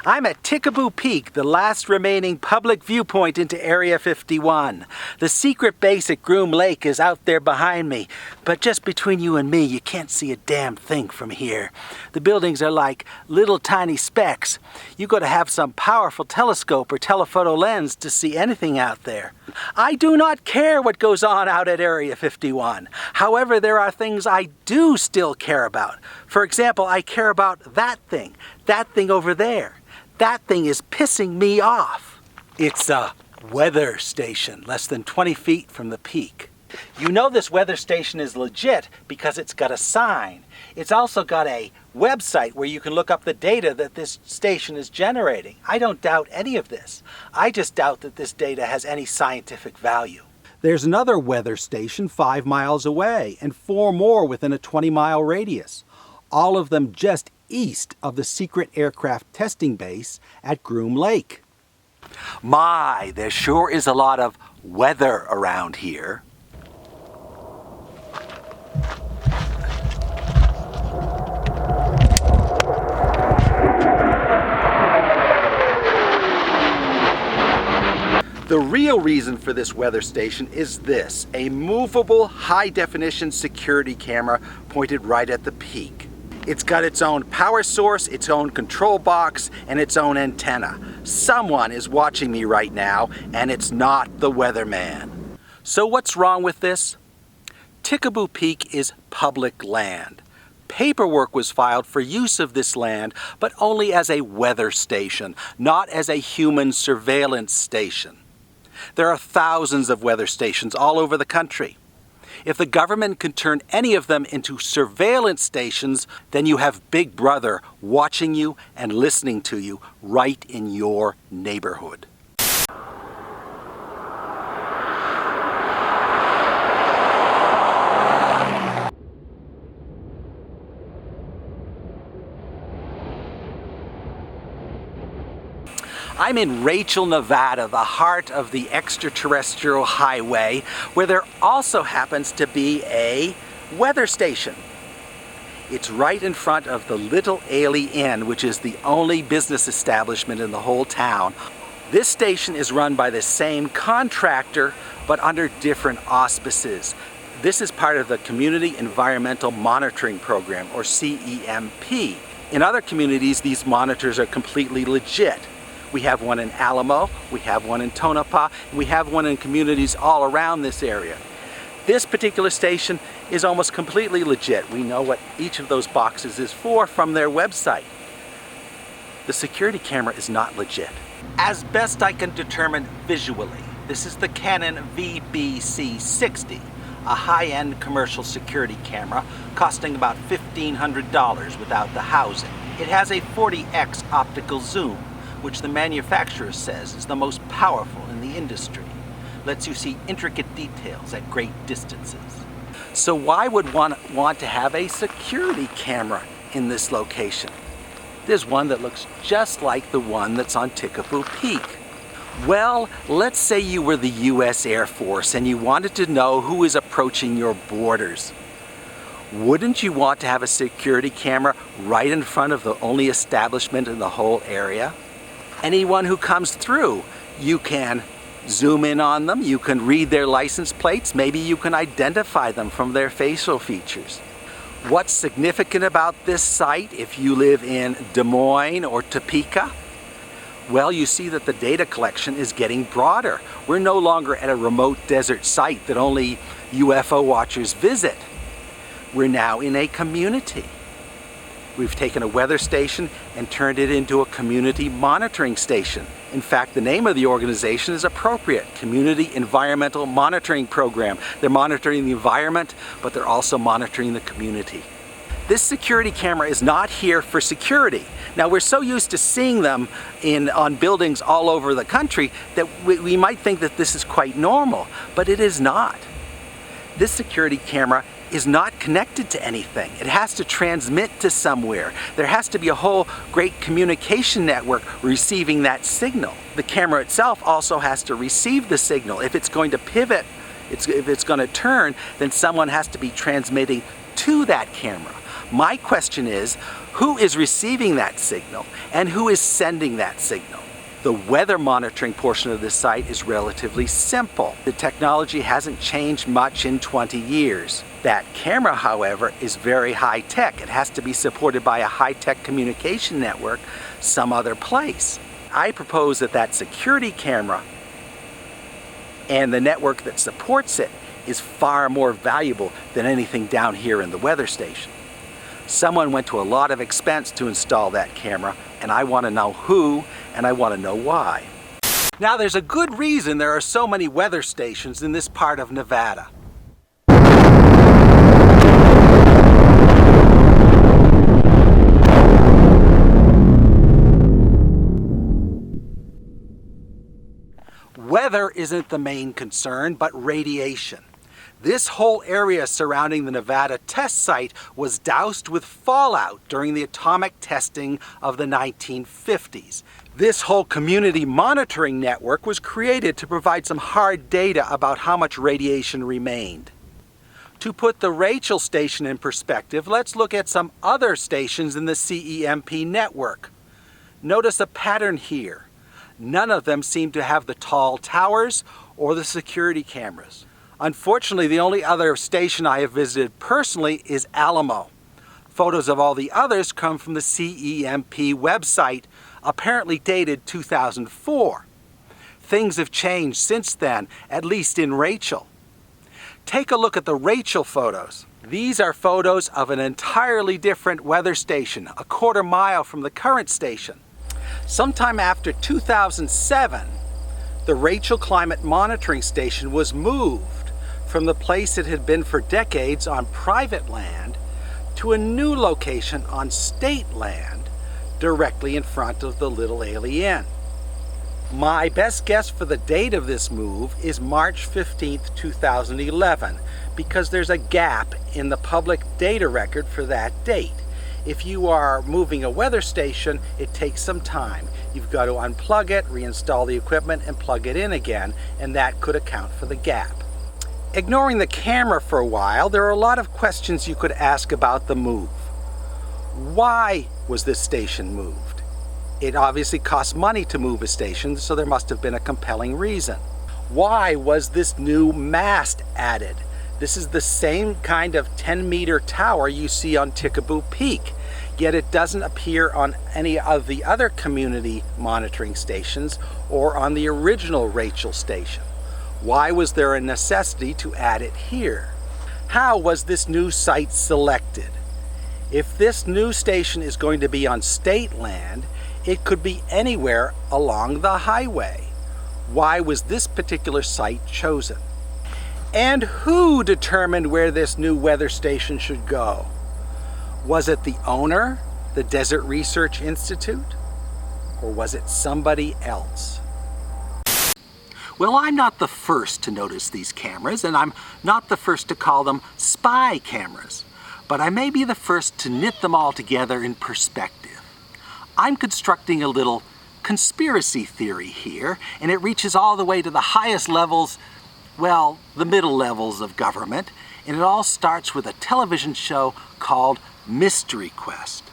I'm at Tikaboo Peak, the last remaining public viewpoint into Area 51. The secret base at Groom Lake is out there behind me, but just between you and me, you can't see a damn thing from here. The buildings are like little tiny specks. You got to have some powerful telescope or telephoto lens to see anything out there. I do not care what goes on out at Area 51. However, there are things I do still care about. For example, I care about that thing over there. That thing is pissing me off. It's a weather station less than 20 feet from the peak. You know this weather station is legit because it's got a sign. It's also got a website where you can look up the data that this station is generating. I don't doubt any of this. I just doubt that this data has any scientific value. There's another weather station 5 miles away and 4 more within a 20-mile radius. All of them just east of the secret aircraft testing base at Groom Lake. My, there sure is a lot of weather around here. The real reason for this weather station is this, a movable high-definition security camera pointed right at the peak. It's got its own power source, its own control box, and its own antenna. Someone is watching me right now, and it's not the weatherman. So what's wrong with this? Tikaboo Peak is public land. Paperwork was filed for use of this land, but only as a weather station, not as a human surveillance station. There are thousands of weather stations all over the country. If the government can turn any of them into surveillance stations, then you have Big Brother watching you and listening to you right in your neighborhood. I'm in Rachel, Nevada, the heart of the extraterrestrial highway, where there also happens to be a weather station. It's right in front of the Little Ailey Inn, which is the only business establishment in the whole town. This station is run by the same contractor, but under different auspices. This is part of the Community Environmental Monitoring Program, or CEMP. In other communities, these monitors are completely legit. We have one in Alamo, we have one in Tonopah, and we have one in communities all around this area. This particular station is almost completely legit. We know what each of those boxes is for from their website. The security camera is not legit. As best I can determine visually, this is the Canon VBC-60, a high-end commercial security camera costing about $1,500 without the housing. It has a 40x optical zoom, which the manufacturer says is the most powerful in the industry. Lets you see intricate details at great distances. So why would one want to have a security camera in this location? There's one that looks just like the one that's on Tikaboo Peak. Well, let's say you were the US Air Force and you wanted to know who is approaching your borders. Wouldn't you want to have a security camera right in front of the only establishment in the whole area? Anyone who comes through, you can zoom in on them, you can read their license plates, maybe you can identify them from their facial features. What's significant about this site if you live in Des Moines or Topeka? Well, you see that the data collection is getting broader. We're no longer at a remote desert site that only UFO watchers visit. We're now in a community. We've taken a weather station and turned it into a community monitoring station. In fact, the name of the organization is appropriate, Community Environmental Monitoring Program. They're monitoring the environment, but they're also monitoring the community. This security camera is not here for security. Now, we're so used to seeing them on buildings all over the country that we might think that this is quite normal, but it is not. This security camera is not connected to anything. It has to transmit to somewhere. There has to be a whole great communication network receiving that signal. The camera itself also has to receive the signal. If it's going to pivot, if it's going to turn, then someone has to be transmitting to that camera. My question is, who is receiving that signal and who is sending that signal? The weather monitoring portion of this site is relatively simple. The technology hasn't changed much in 20 years. That camera, however, is very high-tech. It has to be supported by a high-tech communication network some other place. I propose that that security camera and the network that supports it is far more valuable than anything down here in the weather station. Someone went to a lot of expense to install that camera, and I want to know who, and I want to know why. Now, there's a good reason there are so many weather stations in this part of Nevada. Weather isn't the main concern, but radiation. This whole area surrounding the Nevada test site was doused with fallout during the atomic testing of the 1950s. This whole community monitoring network was created to provide some hard data about how much radiation remained. To put the Rachel station in perspective, let's look at some other stations in the CEMP network. Notice a pattern here. None of them seem to have the tall towers or the security cameras. Unfortunately, the only other station I have visited personally is Alamo. Photos of all the others come from the CEMP website, apparently dated 2004. Things have changed since then, at least in Rachel. Take a look at the Rachel photos. These are photos of an entirely different weather station, a quarter mile from the current station. Sometime after 2007, the Rachel Climate Monitoring Station was moved from the place it had been for decades on private land to a new location on state land directly in front of the Little Alien. My best guess for the date of this move is March 15th, 2011, because there's a gap in the public data record for that date. If you are moving a weather station, it takes some time. You've got to unplug it, reinstall the equipment, and plug it in again, and that could account for the gap. Ignoring the camera for a while, there are a lot of questions you could ask about the move. Why was this station moved? It obviously costs money to move a station, so there must have been a compelling reason. Why was this new mast added? This is the same kind of 10-meter tower you see on Tikaboo Peak, yet it doesn't appear on any of the other community monitoring stations or on the original Rachel station. Why was there a necessity to add it here? How was this new site selected? If this new station is going to be on state land, it could be anywhere along the highway. Why was this particular site chosen? And who determined where this new weather station should go? Was it the owner, the Desert Research Institute, or was it somebody else? Well, I'm not the first to notice these cameras, and I'm not the first to call them spy cameras, but I may be the first to knit them all together in perspective. I'm constructing a little conspiracy theory here, and it reaches all the way to the highest levels, well, the middle levels of government, and it all starts with a television show called Mystery Quest.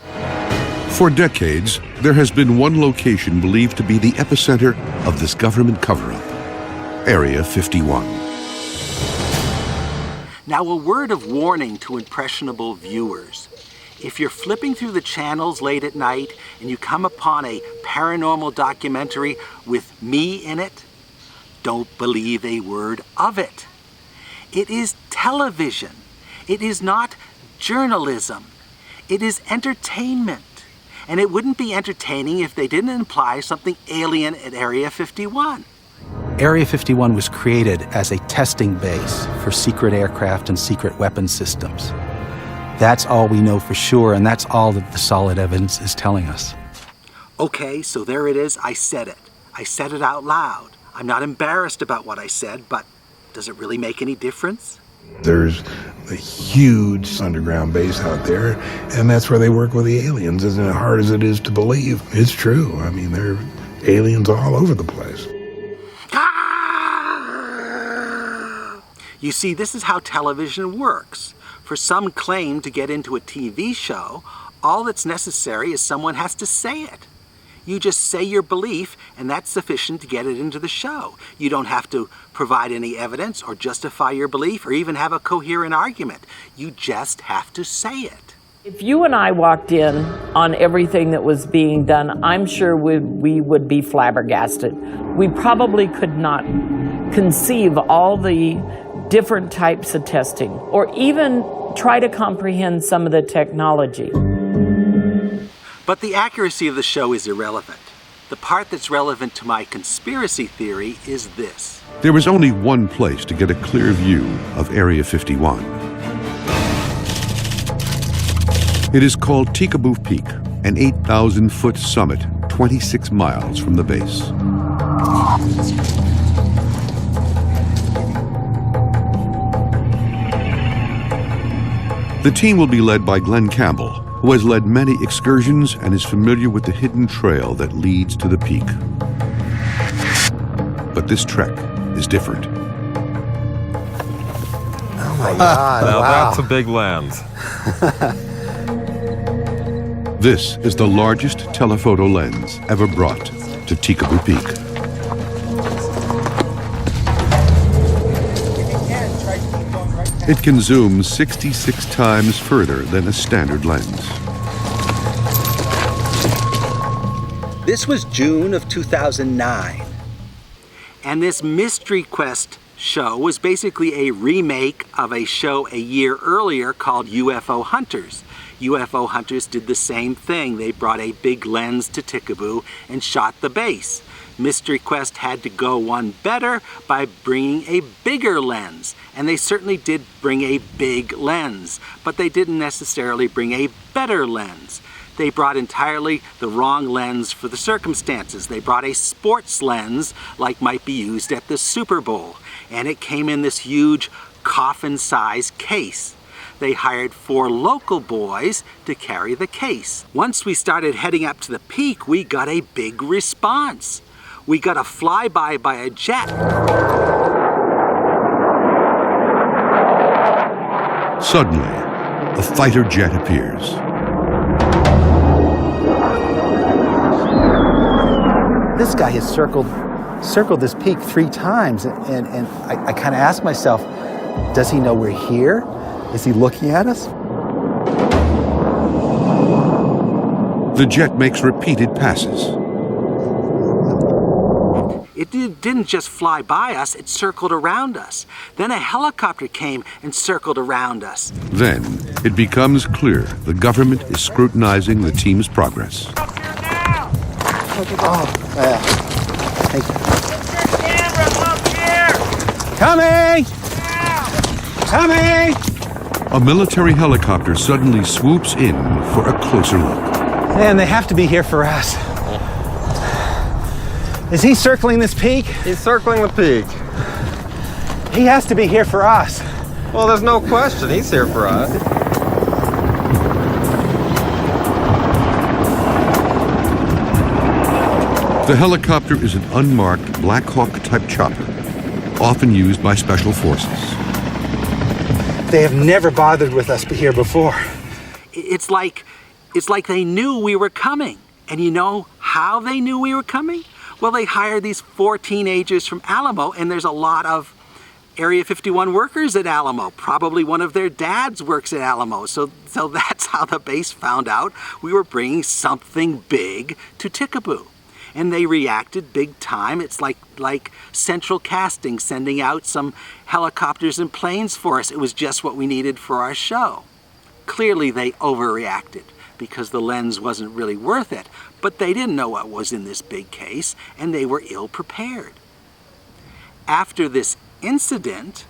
For decades, there has been one location believed to be the epicenter of this government cover-up: Area 51. Now, a word of warning to impressionable viewers. If you're flipping through the channels late at night and you come upon a paranormal documentary with me in it, don't believe a word of it. It is television. It is not journalism. It is entertainment. And it wouldn't be entertaining if they didn't imply something alien at Area 51. Area 51 was created as a testing base for secret aircraft and secret weapon systems. That's all we know for sure, and that's all that the solid evidence is telling us. Okay, so there it is. I said it. I said it out loud. I'm not embarrassed about what I said, but does it really make any difference? There's a huge underground base out there, and that's where they work with the aliens. As hard as it is to believe, it's true. I mean, there are aliens all over the place. You see, this is how television works. For some claim to get into a TV show, all that's necessary is someone has to say it. You just say your belief, and that's sufficient to get it into the show. You don't have to provide any evidence or justify your belief or even have a coherent argument. You just have to say it. If you and I walked in on everything that was being done, I'm sure we would be flabbergasted. We probably could not conceive all the different types of testing or even try to comprehend some of the technology. But the accuracy of the show is irrelevant. The part that's relevant to my conspiracy theory is this. There was only one place to get a clear view of Area 51. It is called Tikaboo Peak, an 8,000-foot summit 26 miles from the base. The team will be led by Glenn Campbell, who has led many excursions and is familiar with the hidden trail that leads to the peak. But this trek is different. Oh my God, Now wow. that's a big lens. This is the largest telephoto lens ever brought to Tikaboo Peak. It can zoom 66 times further than a standard lens. This was June of 2009. And this Mystery Quest show was basically a remake of a show a year earlier called UFO Hunters. UFO Hunters did the same thing. They brought a big lens to Tikaboo and shot the base. Mystery Quest had to go one better by bringing a bigger lens. And they certainly did bring a big lens, but they didn't necessarily bring a better lens. They brought entirely the wrong lens for the circumstances. They brought a sports lens like might be used at the Super Bowl. And it came in this huge coffin-sized case. They hired 4 local boys to carry the case. Once we started heading up to the peak, we got a big response. We got a flyby by a jet. Suddenly, a fighter jet appears. This guy has circled this peak 3 times, and I kind of asked myself, does he know we're here? Is he looking at us? The jet makes repeated passes. It didn't just fly by us, it circled around us. Then a helicopter came and circled around us. Then, it becomes clear the government is scrutinizing the team's progress. Thank you. Coming! Coming! A military helicopter suddenly swoops in for a closer look. Man, they have to be here for us. Is he circling this peak? He's circling the peak. He has to be here for us. Well, there's no question. He's here for us. The helicopter is an unmarked Black Hawk-type chopper, often used by special forces. They have never bothered with us here before. It's like they knew we were coming. And you know how they knew we were coming? Well, they hired these 4 teenagers from Alamo, and there's a lot of Area 51 workers at Alamo. Probably one of their dads works at Alamo. So that's how the base found out we were bringing something big to Tikaboo. And they reacted big time. It's like Central Casting sending out some helicopters and planes for us. It was just what we needed for our show. Clearly they overreacted because the lens wasn't really worth it, but they didn't know what was in this big case, and they were ill prepared. After this incident,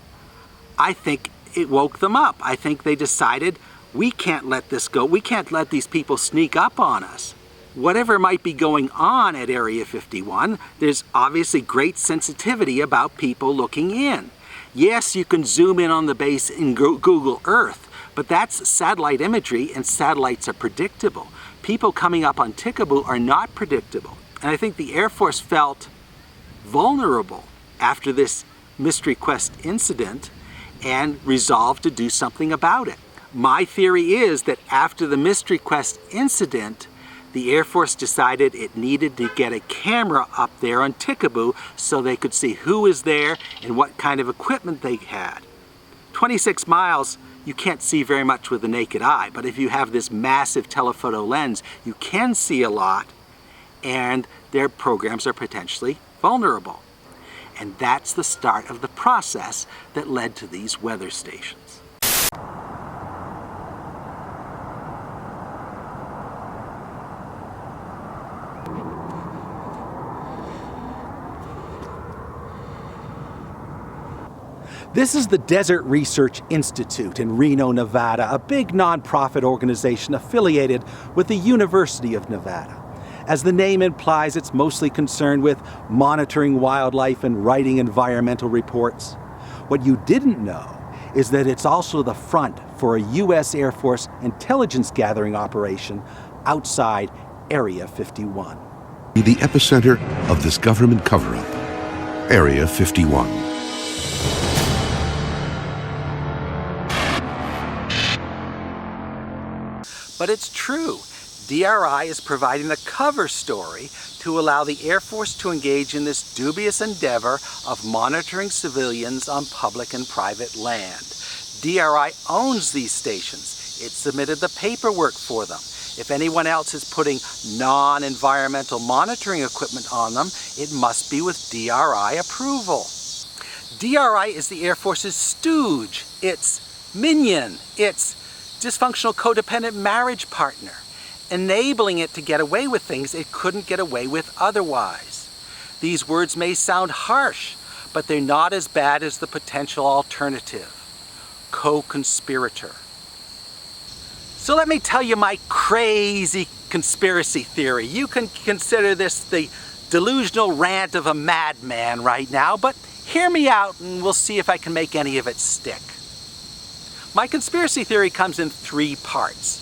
I think it woke them up. I think they decided, we can't let this go. We can't let these people sneak up on us. Whatever might be going on at Area 51, there's obviously great sensitivity about people looking in. Yes, you can zoom in on the base in Google Earth, but that's satellite imagery, and satellites are predictable. People coming up on Tikaboo are not predictable. And I think the Air Force felt vulnerable after this Mystery Quest incident and resolved to do something about it. My theory is that after the Mystery Quest incident, the Air Force decided it needed to get a camera up there on Tikaboo so they could see who was there and what kind of equipment they had. 26 miles, you can't see very much with the naked eye, but if you have this massive telephoto lens, you can see a lot, and their programs are potentially vulnerable. And that's the start of the process that led to these weather stations. This is the Desert Research Institute in Reno, Nevada, a big nonprofit organization affiliated with the University of Nevada. As the name implies, it's mostly concerned with monitoring wildlife and writing environmental reports. What you didn't know is that it's also the front for a U.S. Air Force intelligence gathering operation outside Area 51. The epicenter of this government cover-up, Area 51. But it's true. DRI is providing the cover story to allow the Air Force to engage in this dubious endeavor of monitoring civilians on public and private land. DRI owns these stations. It submitted the paperwork for them. If anyone else is putting non-environmental monitoring equipment on them, it must be with DRI approval. DRI is the Air Force's stooge, its minion, its dysfunctional codependent marriage partner, enabling it to get away with things it couldn't get away with otherwise. These words may sound harsh, but they're not as bad as the potential alternative: co-conspirator. So let me tell you my crazy conspiracy theory. You can consider this the delusional rant of a madman right now, but hear me out and we'll see if I can make any of it stick. My conspiracy theory comes in 3 parts.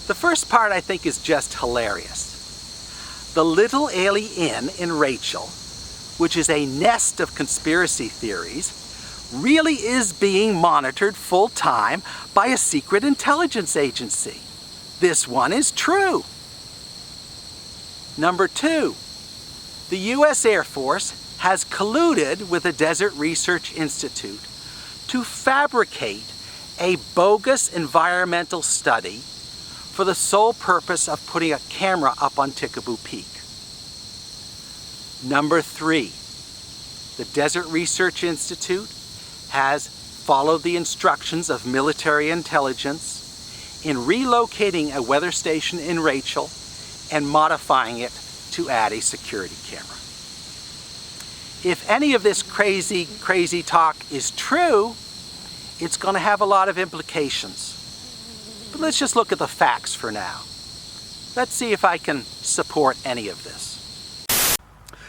The first part I think is just hilarious. The Little Ailey Inn in Rachel, which is a nest of conspiracy theories, really is being monitored full-time by a secret intelligence agency. This one is true. Number 2, the U.S. Air Force has colluded with the Desert Research Institute to fabricate a bogus environmental study for the sole purpose of putting a camera up on Tikaboo Peak. Number 3, the Desert Research Institute has followed the instructions of military intelligence in relocating a weather station in Rachel and modifying it to add a security camera. If any of this crazy talk is true, it's going to have a lot of implications. But let's just look at the facts for now. Let's see if I can support any of this.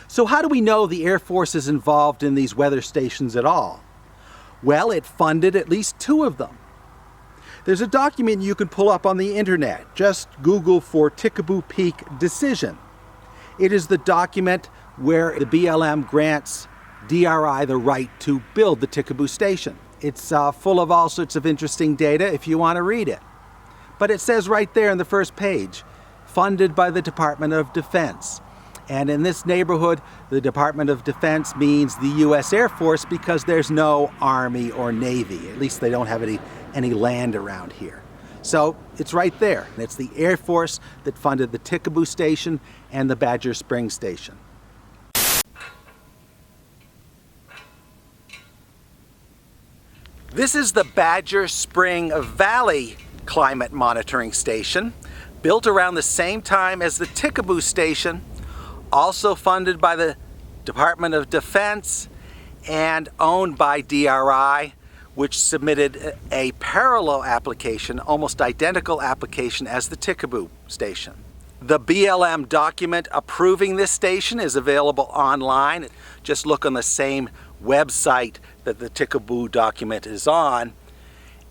So how do we know the Air Force is involved in these weather stations at all? Well, it funded at least 2 of them. There's a document you can pull up on the internet. Just Google for Tikaboo Peak decision. It is the document where the BLM grants DRI the right to build the Tikaboo station. It's full of all sorts of interesting data if you want to read it. But it says right there in the first page, funded by the Department of Defense. And in this neighborhood, the Department of Defense means the U.S. Air Force because there's no Army or Navy. At least they don't have any land around here. So it's right there. It's the Air Force that funded the Tikaboo station and the Badger Springs station. This is the Badger Spring Valley Climate Monitoring Station, built around the same time as the Tikaboo station, also funded by the Department of Defense and owned by DRI, which submitted a parallel application, almost identical application as the Tikaboo station. The BLM document approving this station is available online. Just look on the same website that the Tikaboo document is on,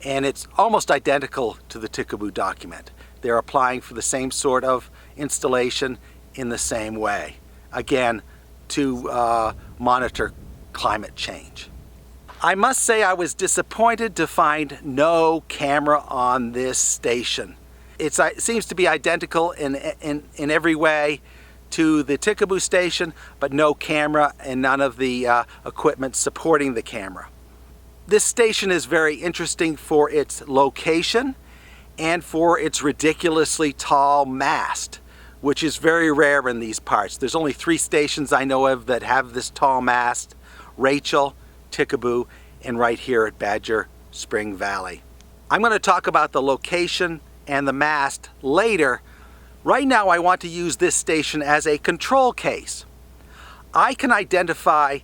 and it's almost identical to the Tikaboo document. They're applying for the same sort of installation in the same way, again, to monitor climate change. I must say I was disappointed to find no camera on this station. It seems to be identical in every way to the Tikaboo station, but no camera and none of the equipment supporting the camera. This station is very interesting for its location and for its ridiculously tall mast, which is very rare in these parts. There's only 3 stations I know of that have this tall mast: Rachel, Tikaboo, and right here at Badger Spring Valley. I'm going to talk about the location and the mast later. Right now I want to use this station as a control case. I can identify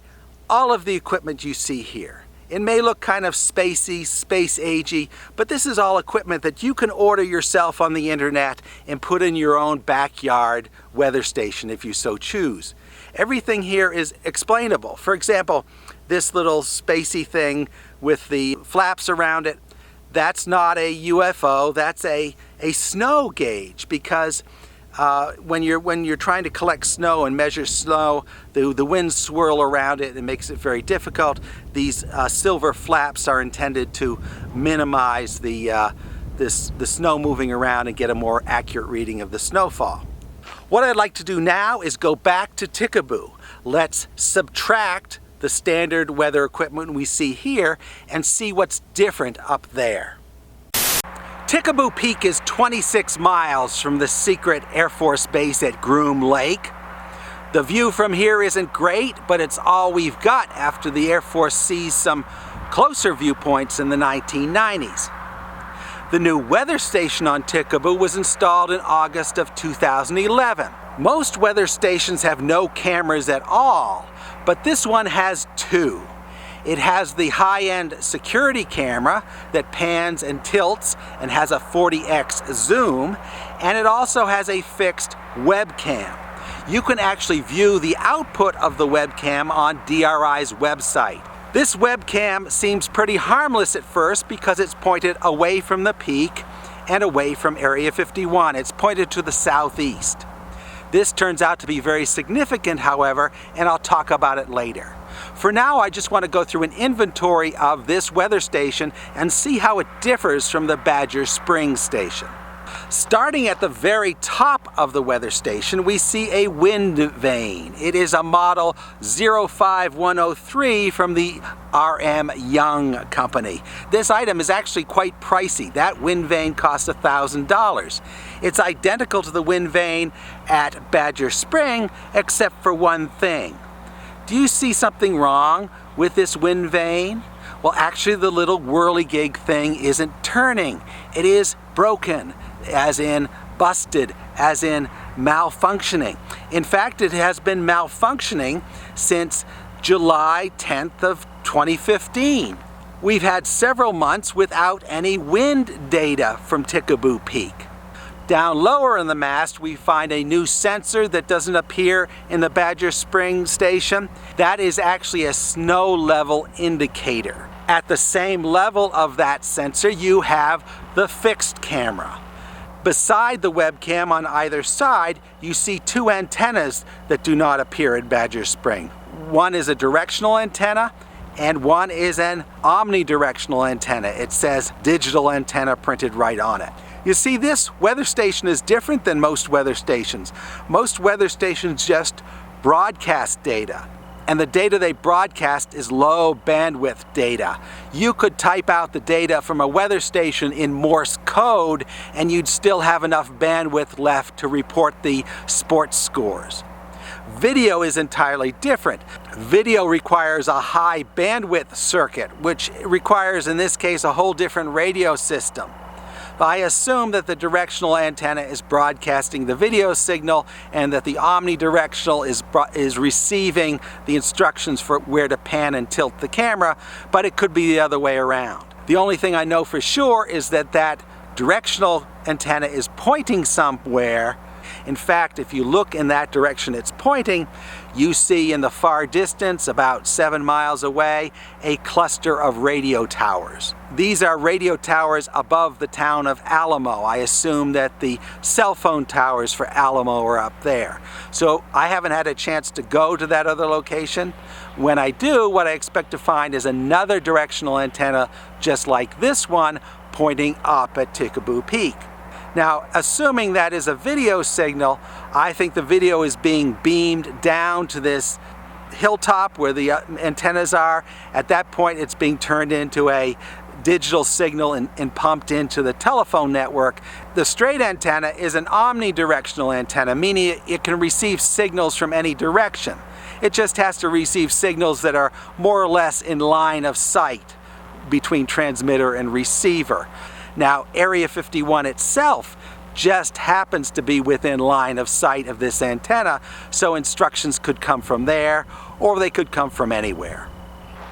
all of the equipment you see here. It may look kind of spacey, space-agey, but this is all equipment that you can order yourself on the internet and put in your own backyard weather station if you so choose. Everything here is explainable. For example, this little spacey thing with the flaps around it, that's not a UFO, that's a snow gauge, because when you're trying to collect snow and measure snow, the winds swirl around it and makes it very difficult. These silver flaps are intended to minimize the snow moving around and get a more accurate reading of the snowfall. What I'd like to do now is go back to Tikaboo. Let's subtract the standard weather equipment we see here and see what's different up there. Tikaboo Peak is 26 miles from the secret Air Force base at Groom Lake. The view from here isn't great, but it's all we've got after the Air Force seized some closer viewpoints in the 1990s. The new weather station on Tikaboo was installed in August of 2011. Most weather stations have no cameras at all, but this one has 2. It has the high-end security camera that pans and tilts and has a 40x zoom, and it also has a fixed webcam. You can actually view the output of the webcam on DRI's website. This webcam seems pretty harmless at first because it's pointed away from the peak and away from Area 51. It's pointed to the southeast. This turns out to be very significant, however, and I'll talk about it later. For now, I just want to go through an inventory of this weather station and see how it differs from the Badger Spring station. Starting at the very top of the weather station, we see a wind vane. It is a model 05103 from the R.M. Young Company. This item is actually quite pricey. That wind vane costs $1,000. It's identical to the wind vane at Badger Spring, except for one thing. Do you see something wrong with this wind vane? Well, actually the little whirligig thing isn't turning. It is broken, as in busted, as in malfunctioning. In fact, it has been malfunctioning since July 10th of 2015. We've had several months without any wind data from Tikaboo Peak. Down lower in the mast, we find a new sensor that doesn't appear in the Badger Spring station. That is actually a snow level indicator. At the same level of that sensor, you have the fixed camera. Beside the webcam on either side, you see 2 antennas that do not appear at Badger Spring. One is a directional antenna, and one is an omnidirectional antenna. It says digital antenna printed right on it. You see, this weather station is different than most weather stations. Most weather stations just broadcast data, and the data they broadcast is low bandwidth data. You could type out the data from a weather station in Morse code and you'd still have enough bandwidth left to report the sports scores. Video is entirely different. Video requires a high bandwidth circuit, which requires, in this case, a whole different radio system. I assume that the directional antenna is broadcasting the video signal and that the omnidirectional is receiving the instructions for where to pan and tilt the camera, but it could be the other way around. The only thing I know for sure is that that directional antenna is pointing somewhere In fact, if you look in that direction it's pointing, you see in the far distance, about 7 miles away, a cluster of radio towers. These are radio towers above the town of Alamo. I assume that the cell phone towers for Alamo are up there. So I haven't had a chance to go to that other location. When I do, what I expect to find is another directional antenna just like this one pointing up at Tikaboo Peak. Now, assuming that is a video signal, I think the video is being beamed down to this hilltop where the antennas are. At that point, it's being turned into a digital signal and pumped into the telephone network. The straight antenna is an omnidirectional antenna, meaning it can receive signals from any direction. It just has to receive signals that are more or less in line of sight between transmitter and receiver. Now, Area 51 itself just happens to be within line of sight of this antenna, so instructions could come from there, or they could come from anywhere.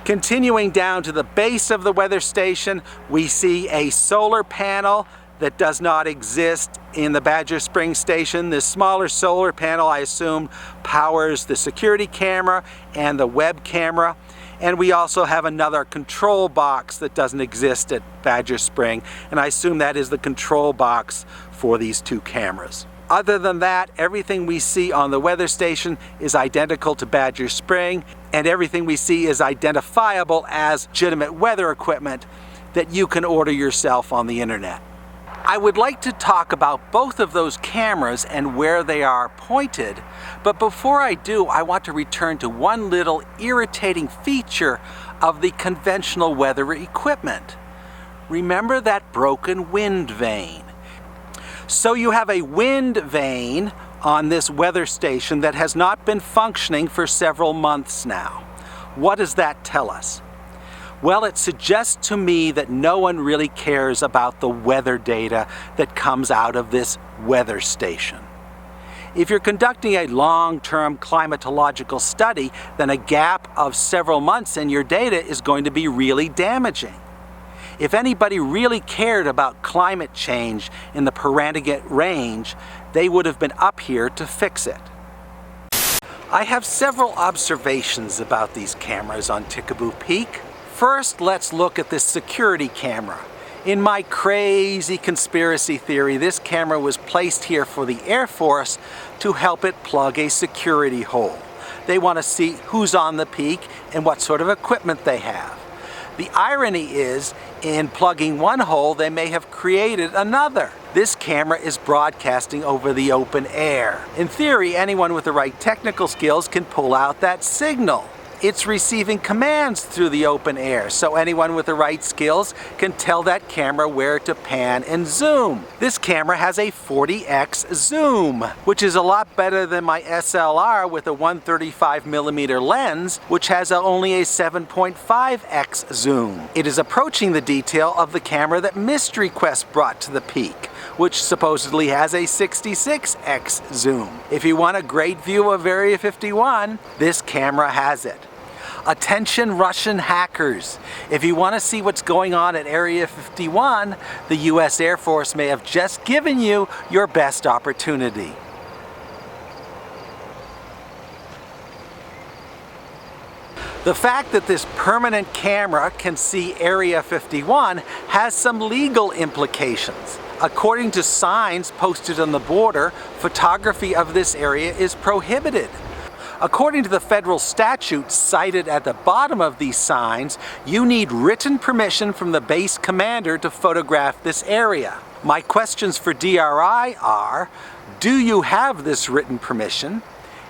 Continuing down to the base of the weather station, we see a solar panel that does not exist in the Badger Springs station. This smaller solar panel, I assume, powers the security camera and the web camera. And we also have another control box that doesn't exist at Badger Spring, and I assume that is the control box for these two cameras. Other than that, everything we see on the weather station is identical to Badger Spring, and everything we see is identifiable as legitimate weather equipment that you can order yourself on the internet. I would like to talk about both of those cameras and where they are pointed, but before I do, I want to return to one little irritating feature of the conventional weather equipment. Remember that broken wind vane. So you have a wind vane on this weather station that has not been functioning for several months now. What does that tell us? Well, it suggests to me that no one really cares about the weather data that comes out of this weather station. If you're conducting a long-term climatological study, then a gap of several months in your data is going to be really damaging. If anybody really cared about climate change in the Paranagant Range, they would have been up here to fix it. I have several observations about these cameras on Tikaboo Peak. First, let's look at this security camera. In my crazy conspiracy theory, this camera was placed here for the Air Force to help it plug a security hole. They want to see who's on the peak and what sort of equipment they have. The irony is, in plugging one hole, they may have created another. This camera is broadcasting over the open air. In theory, anyone with the right technical skills can pull out that signal. It's receiving commands through the open air, so anyone with the right skills can tell that camera where to pan and zoom. This camera has a 40x zoom, which is a lot better than my SLR with a 135mm lens, which has only a 7.5x zoom. It is approaching the detail of the camera that Mystery Quest brought to the Peak, which supposedly has a 66x zoom. If you want a great view of Area 51, this camera has it. Attention Russian hackers! If you want to see what's going on at Area 51, the US Air Force may have just given you your best opportunity. The fact that this permanent camera can see Area 51 has some legal implications. According to signs posted on the border, photography of this area is prohibited. According to the federal statute cited at the bottom of these signs, you need written permission from the base commander to photograph this area. My questions for DRI are, do you have this written permission,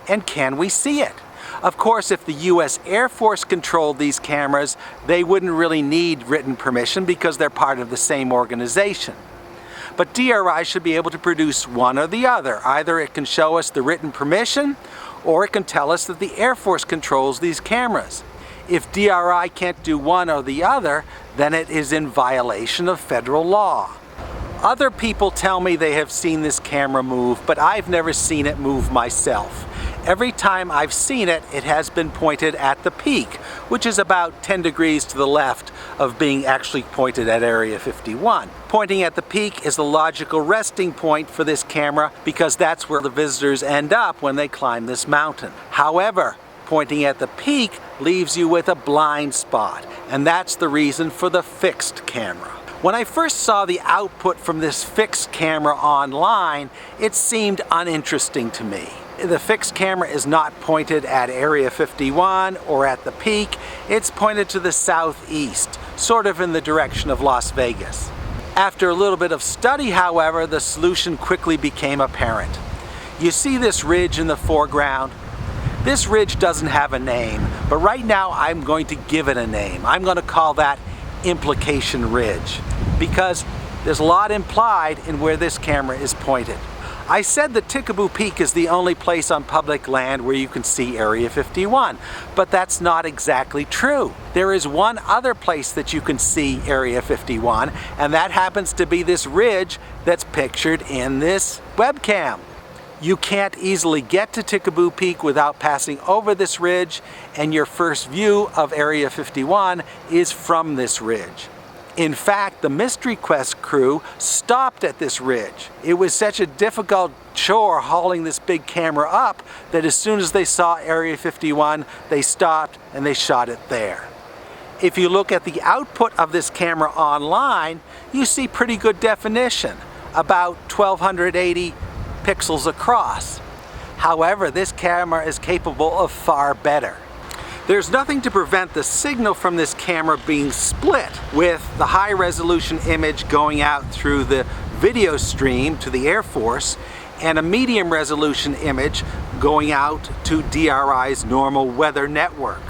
and can we see it? Of course, if the US Air Force controlled these cameras, they wouldn't really need written permission because they're part of the same organization. But DRI should be able to produce one or the other. Either it can show us the written permission, or it can tell us that the Air Force controls these cameras. If DRI can't do one or the other, then it is in violation of federal law. Other people tell me they have seen this camera move, but I've never seen it move myself. Every time I've seen it, it has been pointed at the peak, which is about 10 degrees to the left of being actually pointed at Area 51. Pointing at the peak is the logical resting point for this camera because that's where the visitors end up when they climb this mountain. However, pointing at the peak leaves you with a blind spot, and that's the reason for the fixed camera. When I first saw the output from this fixed camera online, it seemed uninteresting to me. The fixed camera is not pointed at Area 51 or at the peak, it's pointed to the southeast, sort of in the direction of Las Vegas. After a little bit of study, however, the solution quickly became apparent. You see this ridge in the foreground? This ridge doesn't have a name, but right now I'm going to give it a name. I'm going to call that Implication Ridge, because there's a lot implied in where this camera is pointed. I said that Tikaboo Peak is the only place on public land where you can see Area 51, but that's not exactly true. There is one other place that you can see Area 51, and that happens to be this ridge that's pictured in this webcam. You can't easily get to Tikaboo Peak without passing over this ridge, and your first view of Area 51 is from this ridge. In fact, the Mystery Quest crew stopped at this ridge. It was such a difficult chore hauling this big camera up that as soon as they saw Area 51, they stopped and they shot it there. If you look at the output of this camera online, you see pretty good definition, about 1280 pixels across. However, this camera is capable of far better. There's nothing to prevent the signal from this camera being split, with the high resolution image going out through the video stream to the Air Force and a medium resolution image going out to DRI's normal weather network.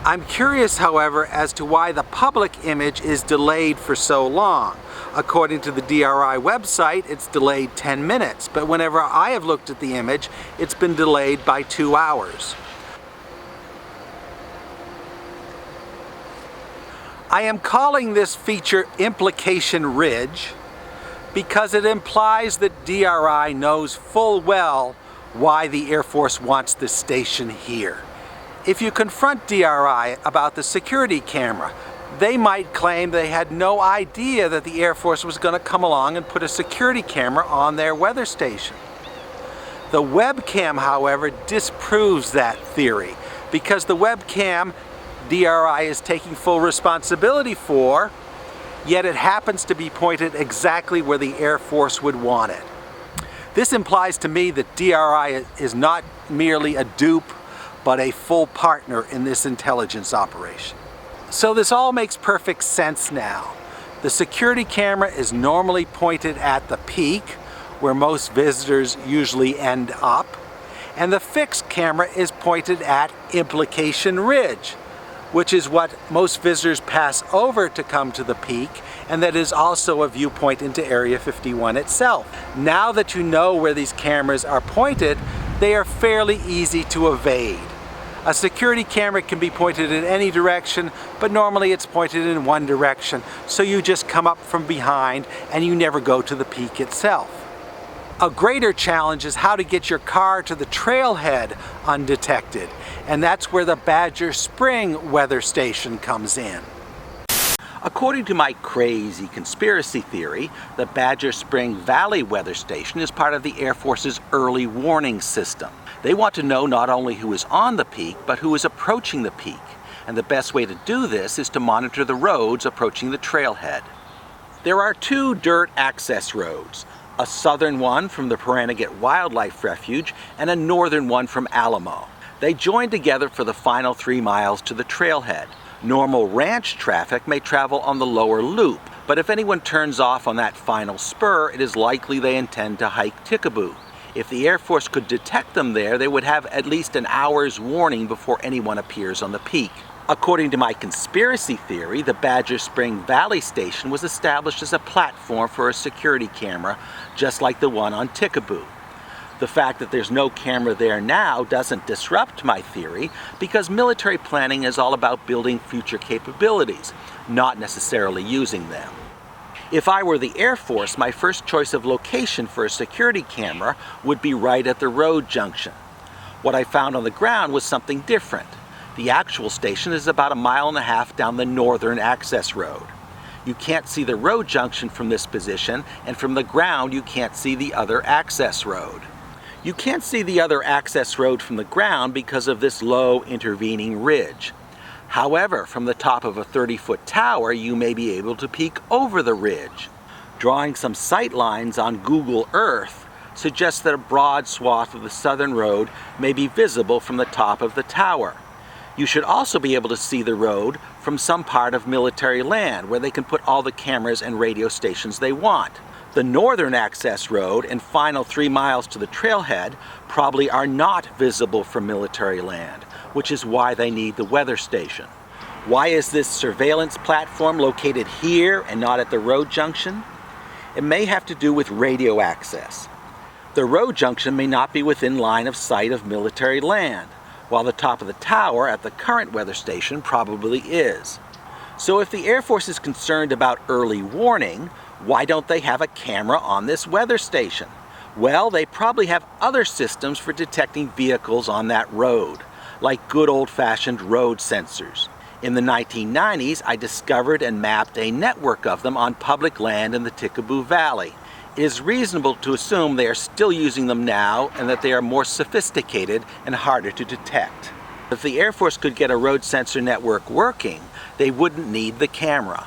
I'm curious, however, as to why the public image is delayed for so long. According to the DRI website, it's delayed 10 minutes, but whenever I have looked at the image, it's been delayed by 2 hours. I am calling this feature Implication Ridge because it implies that DRI knows full well why the Air Force wants this station here. If you confront DRI about the security camera, they might claim they had no idea that the Air Force was going to come along and put a security camera on their weather station. The webcam, however, disproves that theory, because the webcam DRI is taking full responsibility for, yet it happens to be pointed exactly where the Air Force would want it. This implies to me that DRI is not merely a dupe, but a full partner in this intelligence operation. So this all makes perfect sense now. The security camera is normally pointed at the peak, where most visitors usually end up, and the fixed camera is pointed at Implication Ridge, which is what most visitors pass over to come to the peak, and that is also a viewpoint into Area 51 itself. Now that you know where these cameras are pointed, they are fairly easy to evade. A security camera can be pointed in any direction, but normally it's pointed in one direction, so you just come up from behind and you never go to the peak itself. A greater challenge is how to get your car to the trailhead undetected, and that's where the Badger Spring weather station comes in. According to my crazy conspiracy theory, the Badger Spring Valley weather station is part of the Air Force's early warning system. They want to know not only who is on the peak, but who is approaching the peak. And the best way to do this is to monitor the roads approaching the trailhead. There are 2 dirt access roads, a southern one from the Pahranagat Wildlife Refuge and a northern one from Alamo. They join together for the final 3 miles to the trailhead. Normal ranch traffic may travel on the lower loop, but if anyone turns off on that final spur, it is likely they intend to hike Tikaboo. If the Air Force could detect them there, they would have at least an hour's warning before anyone appears on the peak. According to my conspiracy theory, the Badger Spring Valley Station was established as a platform for a security camera, just like the one on Tikaboo. The fact that there's no camera there now doesn't disrupt my theory, because military planning is all about building future capabilities, not necessarily using them. If I were the Air Force, my first choice of location for a security camera would be right at the road junction. What I found on the ground was something different. The actual station is about 1.5 miles down the northern access road. You can't see the road junction from this position, and from the ground you can't see the other access road. You can't see the other access road from the ground because of this low intervening ridge. However, from the top of a 30-foot tower, you may be able to peek over the ridge. Drawing some sight lines on Google Earth suggests that a broad swath of the southern road may be visible from the top of the tower. You should also be able to see the road from some part of military land where they can put all the cameras and radio stations they want. The northern access road and final 3 miles to the trailhead probably are not visible from military land, which is why they need the weather station. Why is this surveillance platform located here and not at the road junction? It may have to do with radio access. The road junction may not be within line of sight of military land, while the top of the tower at the current weather station probably is. So if the Air Force is concerned about early warning, why don't they have a camera on this weather station? Well, they probably have other systems for detecting vehicles on that road, like good old-fashioned road sensors. In the 1990s, I discovered and mapped a network of them on public land in the Tikaboo Valley. It is reasonable to assume they are still using them now and that they are more sophisticated and harder to detect. If the Air Force could get a road sensor network working, they wouldn't need the camera.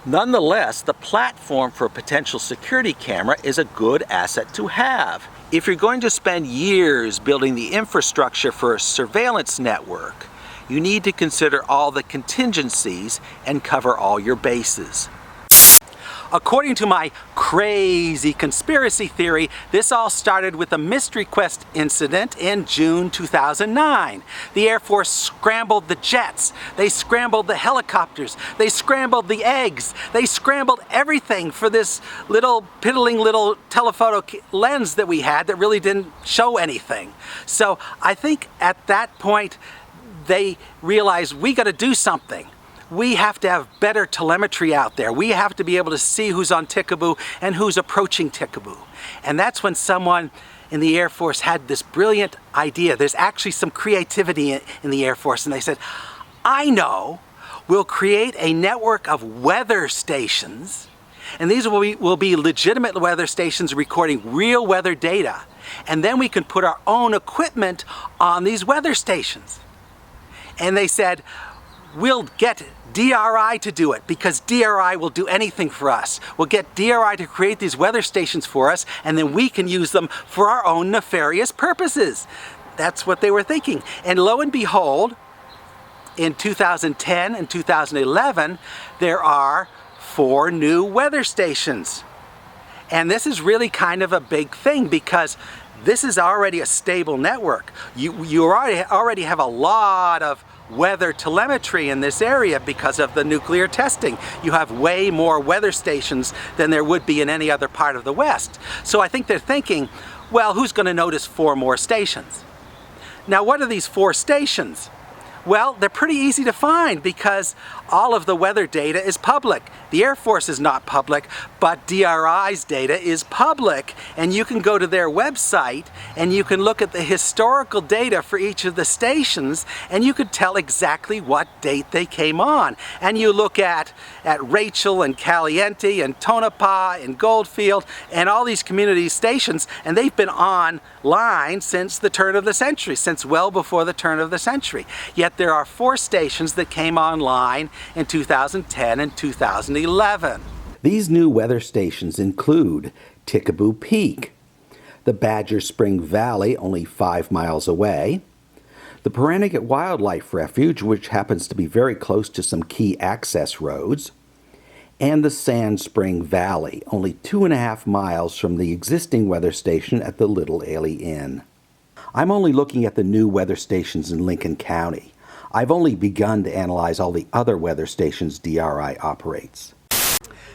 Nonetheless, the platform for a potential security camera is a good asset to have. If you're going to spend years building the infrastructure for a surveillance network, you need to consider all the contingencies and cover all your bases. According to my crazy conspiracy theory, this all started with a Mystery Quest incident in June 2009. The Air Force scrambled the jets, they scrambled the helicopters, they scrambled the eggs, they scrambled everything for this little piddling little telephoto lens that we had that really didn't show anything. So I think at that point they realized we got to do something. We have to have better telemetry out there. We have to be able to see who's on Tikaboo and who's approaching Tikaboo. And that's when someone in the Air Force had this brilliant idea. There's actually some creativity in the Air Force, and they said, I know, we'll create a network of weather stations, and these will be legitimate weather stations recording real weather data. And then we can put our own equipment on these weather stations. And they said, we'll get DRI to do it because DRI will do anything for us. We'll get DRI to create these weather stations for us, and then we can use them for our own nefarious purposes. That's what they were thinking. And lo and behold, in 2010 and 2011, there are 4 new weather stations. And this is really kind of a big thing because this is already a stable network. You already have a lot of weather telemetry in this area because of the nuclear testing. You have way more weather stations than there would be in any other part of the West. So I think they're thinking, well, who's going to notice 4 more stations? Now, what are these 4 stations? Well, they're pretty easy to find because all of the weather data is public. The Air Force is not public, but DRI's data is public, and you can go to their website and you can look at the historical data for each of the stations, and you could tell exactly what date they came on. And you look at Rachel and Caliente and Tonopah and Goldfield and all these community stations, and they've been online since the turn of the century, since well before the turn of the century. Yet there are 4 stations that came online in 2010 and 2011. These new weather stations include Tikaboo Peak, the Badger Spring Valley, only 5 miles away, the Pahranagat Wildlife Refuge, which happens to be very close to some key access roads, and the Sand Spring Valley, only 2.5 miles from the existing weather station at the Little Ailey Inn. I'm only looking at the new weather stations in Lincoln County. I've only begun to analyze all the other weather stations DRI operates.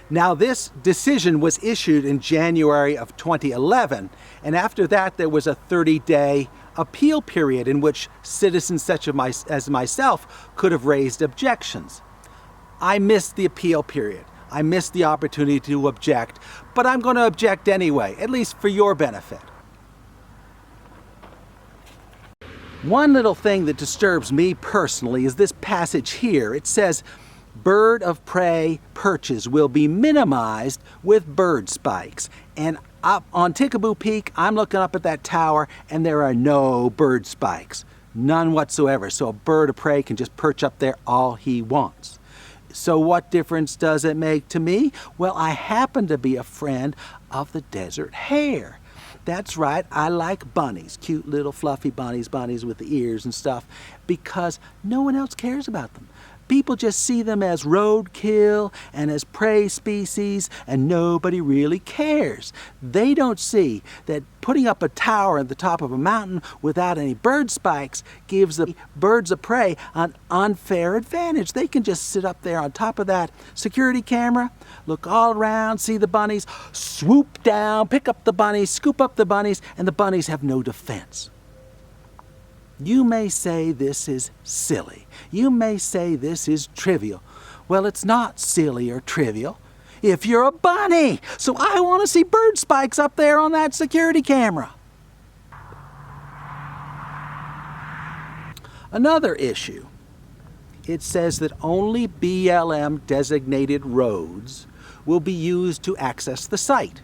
Now, this decision was issued in January of 2011, and after that there was a 30-day appeal period in which citizens such as myself could have raised objections. I missed the appeal period. I missed the opportunity to object, but I'm going to object anyway, at least for your benefit. One little thing that disturbs me personally is this passage here. It says, bird of prey perches will be minimized with bird spikes. And up on Tikaboo Peak, I'm looking up at that tower and there are no bird spikes. None whatsoever. So a bird of prey can just perch up there all he wants. So what difference does it make to me? Well, I happen to be a friend of the desert hare. That's right, I like bunnies, cute little fluffy bunnies with the ears and stuff, because no one else cares about them. People just see them as roadkill and as prey species, and nobody really cares. They don't see that putting up a tower at the top of a mountain without any bird spikes gives the birds of prey an unfair advantage. They can just sit up there on top of that security camera, look all around, see the bunnies, swoop down, pick up the bunnies, scoop up the bunnies, and the bunnies have no defense. You may say this is silly. You may say this is trivial. Well, it's not silly or trivial if you're a bunny. So I want to see bird spikes up there on that security camera. Another issue. It says that only BLM designated roads will be used to access the site.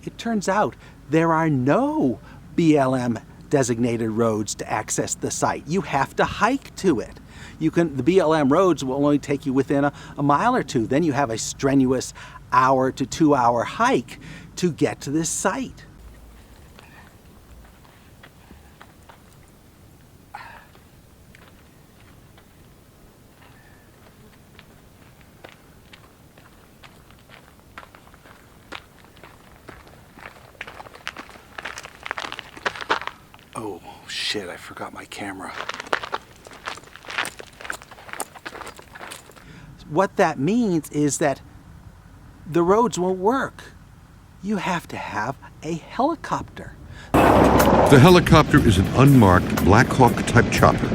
It turns out there are no BLM designated roads to access the site. You have to hike to it. The BLM roads will only take you within a mile or two. Then you have a strenuous hour to 2 hour hike to get to this site. Oh, shit, I forgot my camera. What that means is that the roads won't work. You have to have a helicopter. The helicopter is an unmarked Black Hawk type chopper,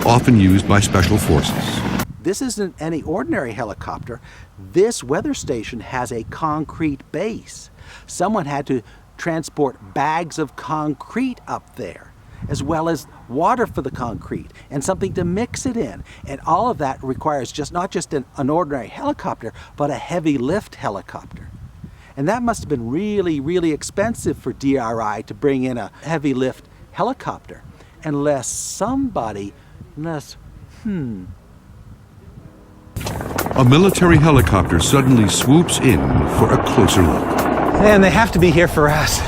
often used by special forces. This isn't any ordinary helicopter. This weather station has a concrete base. Someone had to transport bags of concrete up there, as well as water for the concrete and something to mix it in. And all of that requires not just an ordinary helicopter, but a heavy lift helicopter. And that must have been really, really expensive for DRI to bring in a heavy lift helicopter, unless A military helicopter suddenly swoops in for a closer look. Man, they have to be here for us.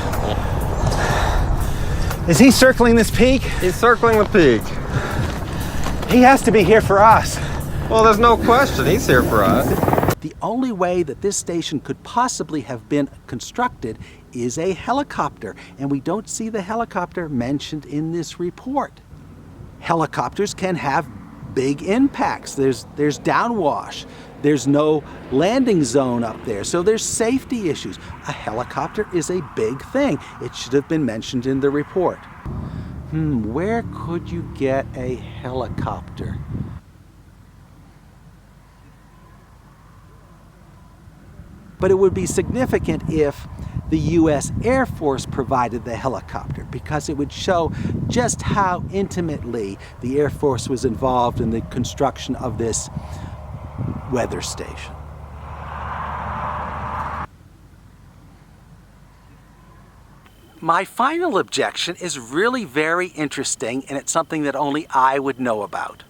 Is he circling this peak? He's circling the peak. He has to be here for us. Well, there's no question he's here for us. The only way that this station could possibly have been constructed is a helicopter, and we don't see the helicopter mentioned in this report. Helicopters can have big impacts. There's downwash. There's no landing zone up there, so there's safety issues. A helicopter is a big thing. It should have been mentioned in the report. Where could you get a helicopter? But it would be significant if the U.S. Air Force provided the helicopter, because it would show just how intimately the Air Force was involved in the construction of this weather station. My final objection is really very interesting, and it's something that only I would know about.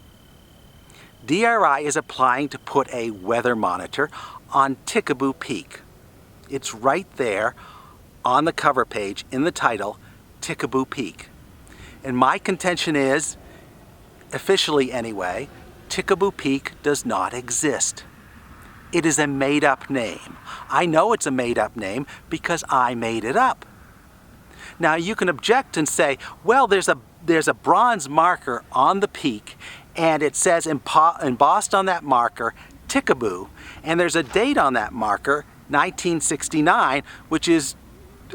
DRI is applying to put a weather monitor on Tikaboo Peak. It's right there on the cover page in the title, Tikaboo Peak. And my contention is, officially anyway, Tikaboo Peak does not exist. It is a made-up name. I know it's a made-up name because I made it up. Now you can object and say, well, there's a bronze marker on the peak, and it says embossed on that marker, Tikaboo, and there's a date on that marker, 1969, which is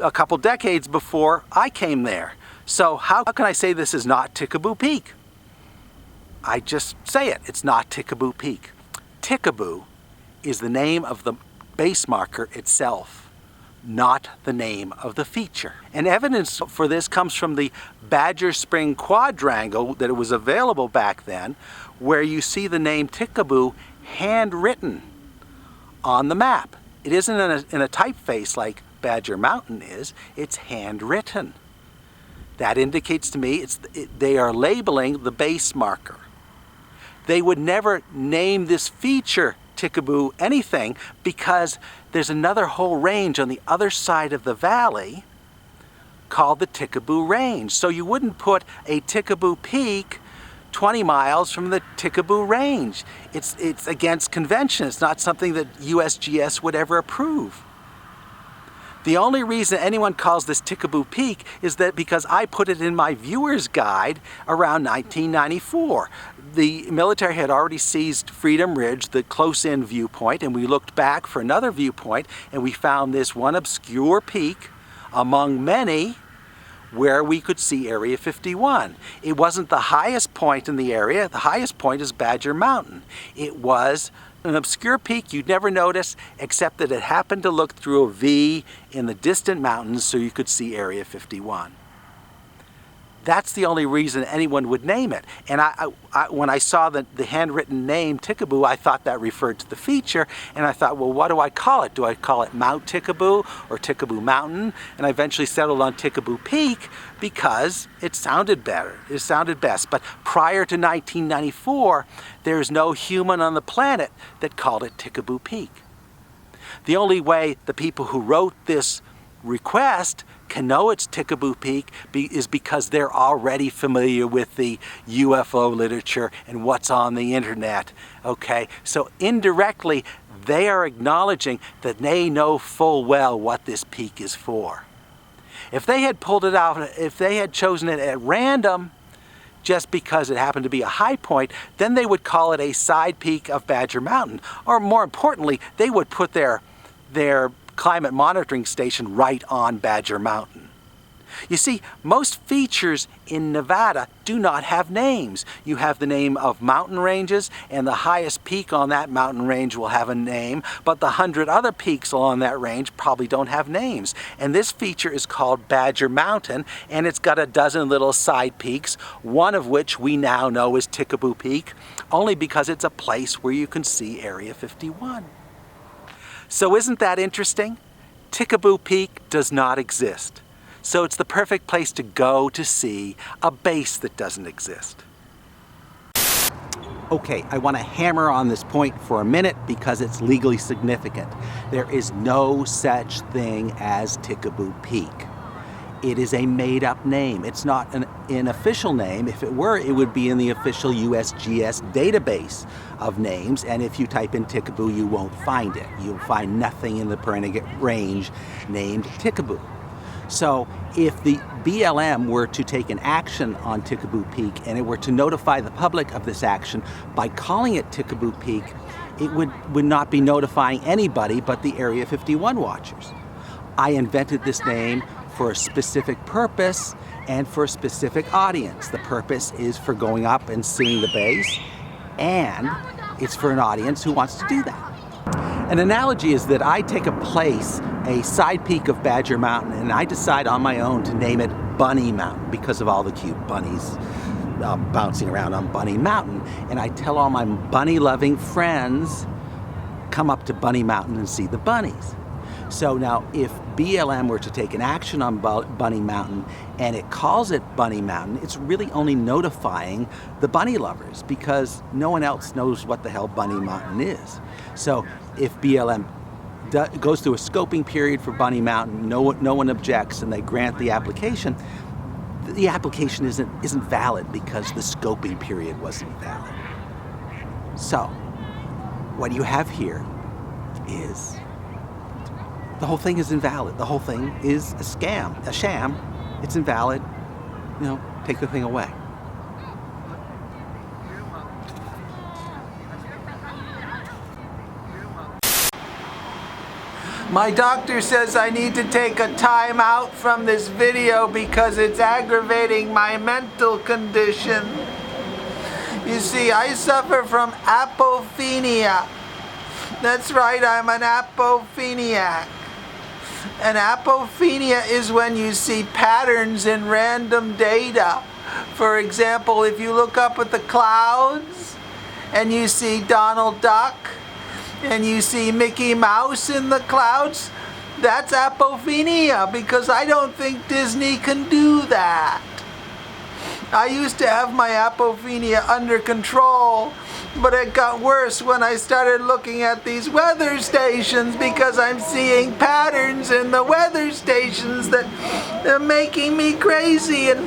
a couple decades before I came there. So how can I say this is not Tikaboo Peak? I just say it, it's not Tikaboo Peak. Tikaboo is the name of the base marker itself, not the name of the feature. And evidence for this comes from the Badger Spring quadrangle that was available back then, where you see the name Tikaboo handwritten on the map. It isn't in a typeface like Badger Mountain is, it's handwritten. That indicates to me they are labeling the base marker. They would never name this feature Tikaboo anything because there's another whole range on the other side of the valley called the Tikaboo Range. So you wouldn't put a Tikaboo Peak 20 miles from the Tikaboo Range. It's against convention. It's not something that USGS would ever approve. The only reason anyone calls this Tikaboo Peak is that because I put it in my viewer's guide around 1994. The military had already seized Freedom Ridge, the close-in viewpoint, and we looked back for another viewpoint and we found this one obscure peak among many where we could see Area 51. It wasn't the highest point in the area. The highest point is Badger Mountain. It was an obscure peak you'd never notice, except that it happened to look through a V in the distant mountains so you could see Area 51. That's the only reason anyone would name it. And when I saw the handwritten name Tikaboo, I thought that referred to the feature, and I thought, well, what do I call it? Do I call it Mount Tikaboo or Tikaboo Mountain? And I eventually settled on Tikaboo Peak because it sounded better. It sounded best. But prior to 1994, there's no human on the planet that called it Tikaboo Peak. The only way the people who wrote this request can know it's Tikaboo Peak is because they're already familiar with the UFO literature and what's on the internet. Okay, so indirectly they are acknowledging that they know full well what this peak is for. If they had pulled it out, if they had chosen it at random just because it happened to be a high point, then they would call it a side peak of Badger Mountain. Or more importantly, they would put their climate monitoring station right on Badger Mountain. You see, most features in Nevada do not have names. You have the name of mountain ranges, and the highest peak on that mountain range will have a name, but the 100 other peaks along that range probably don't have names. And this feature is called Badger Mountain, and it's got a dozen little side peaks, one of which we now know is Tikaboo Peak, only because it's a place where you can see Area 51. So isn't that interesting? Tikaboo Peak does not exist. So it's the perfect place to go to see a base that doesn't exist. Okay, I want to hammer on this point for a minute because it's legally significant. There is no such thing as Tikaboo Peak. It is a made-up name. It's not an official name. If it were, it would be in the official USGS database of names, and if you type in Tikaboo, you won't find it. You'll find nothing in the Pahranagat Range named Tikaboo. So if the BLM were to take an action on Tikaboo Peak and it were to notify the public of this action by calling it Tikaboo Peak, it would not be notifying anybody but the Area 51 watchers. I invented this name for a specific purpose and for a specific audience. The purpose is for going up and seeing the base, and it's for an audience who wants to do that. An analogy is that I take a place, a side peak of Badger Mountain, and I decide on my own to name it Bunny Mountain because of all the cute bunnies bouncing around on Bunny Mountain. And I tell all my bunny-loving friends, come up to Bunny Mountain and see the bunnies. So now if BLM were to take an action on Bunny Mountain and it calls it Bunny Mountain, it's really only notifying the bunny lovers because no one else knows what the hell Bunny Mountain is. So if BLM goes through a scoping period for Bunny Mountain, no one objects, and they grant the application isn't valid because the scoping period wasn't valid. So what you have here is the whole thing is invalid. The whole thing is a scam, a sham. It's invalid. You know, take the thing away. My doctor says I need to take a time out from this video because it's aggravating my mental condition. You see, I suffer from apophenia. That's right, I'm an apopheniac. An apophenia is when you see patterns in random data. For example, if you look up at the clouds and you see Donald Duck and you see Mickey Mouse in the clouds, that's apophenia, because I don't think Disney can do that. I used to have my apophenia under control, but it got worse when I started looking at these weather stations, because I'm seeing patterns in the weather stations that are making me crazy and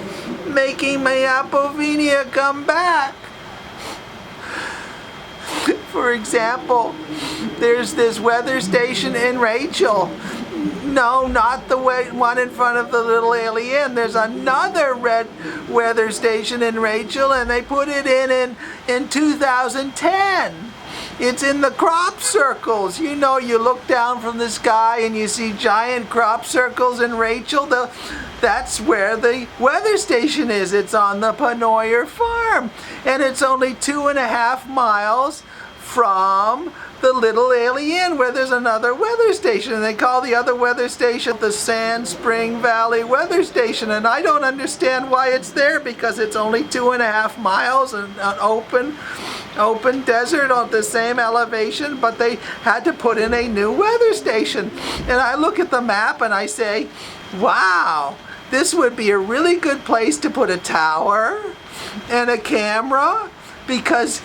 making my apophenia come back. For example, there's this weather station in Rachel. No, not the one in front of the Little Alien. There's another red weather station in Rachel, and they put it in 2010. It's in the crop circles. You know, you look down from the sky and you see giant crop circles in Rachel. That's where the weather station is. It's on the Panoyer farm, and it's only 2.5 miles from the Little Alien, where there's another weather station, and they call the other weather station the Sand Spring Valley Weather Station, and I don't understand why it's there, because it's only 2.5 miles and an open desert on the same elevation, but they had to put in a new weather station. And I look at the map and I say, wow, this would be a really good place to put a tower and a camera, because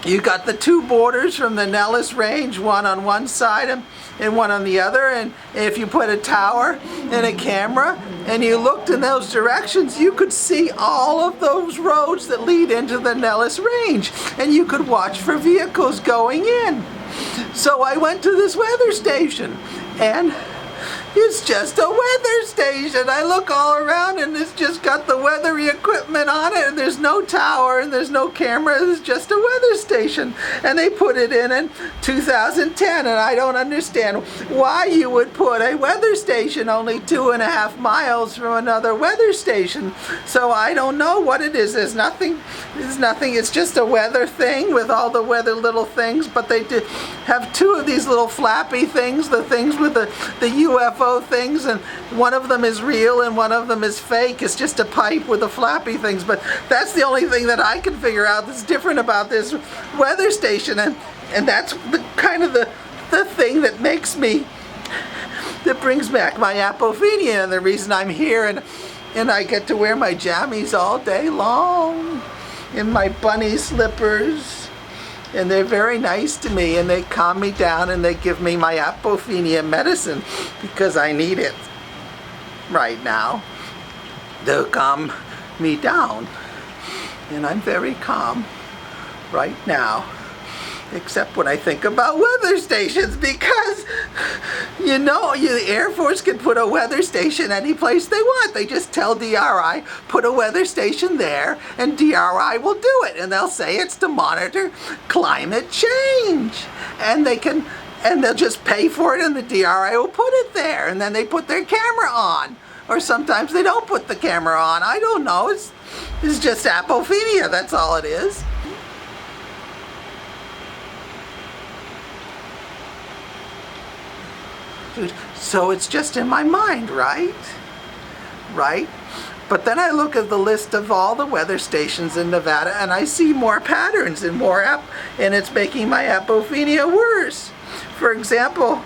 you got the two borders from the Nellis Range, one on one side and one on the other, and if you put a tower and a camera and you looked in those directions, you could see all of those roads that lead into the Nellis Range, and you could watch for vehicles going in. So I went to this weather station, and it's just a weather station. I look all around and it's just got the weather equipment on it, and there's no tower and there's no camera. It's just a weather station. And they put it in 2010, and I don't understand why you would put a weather station only 2.5 miles from another weather station. So I don't know what it is. There's nothing. It's just a weather thing with all the weather little things, but they did have two of these little flappy things, the things with the UFO things, and one of them is real and one of them is fake. It's just a pipe with the flappy things, but that's the only thing that I can figure out that's different about this weather station, and that's the thing that brings back my apophenia, and the reason I'm here, and I get to wear my jammies all day long in my bunny slippers. And they're very nice to me, and they calm me down, and they give me my apophenia medicine, because I need it right now. They'll calm me down, and I'm very calm right now, except when I think about weather stations, because the Air Force can put a weather station any place they want. They just tell DRI, put a weather station there, and DRI will do it, and they'll say it's to monitor climate change, and they'll just pay for it, and the DRI will put it there, and then they put their camera on, or sometimes they don't put the camera on. I don't know. It's just apophenia. That's all it is. So it's just in my mind, right? Right? But then I look at the list of all the weather stations in Nevada, and I see more patterns and and it's making my apophenia worse. For example,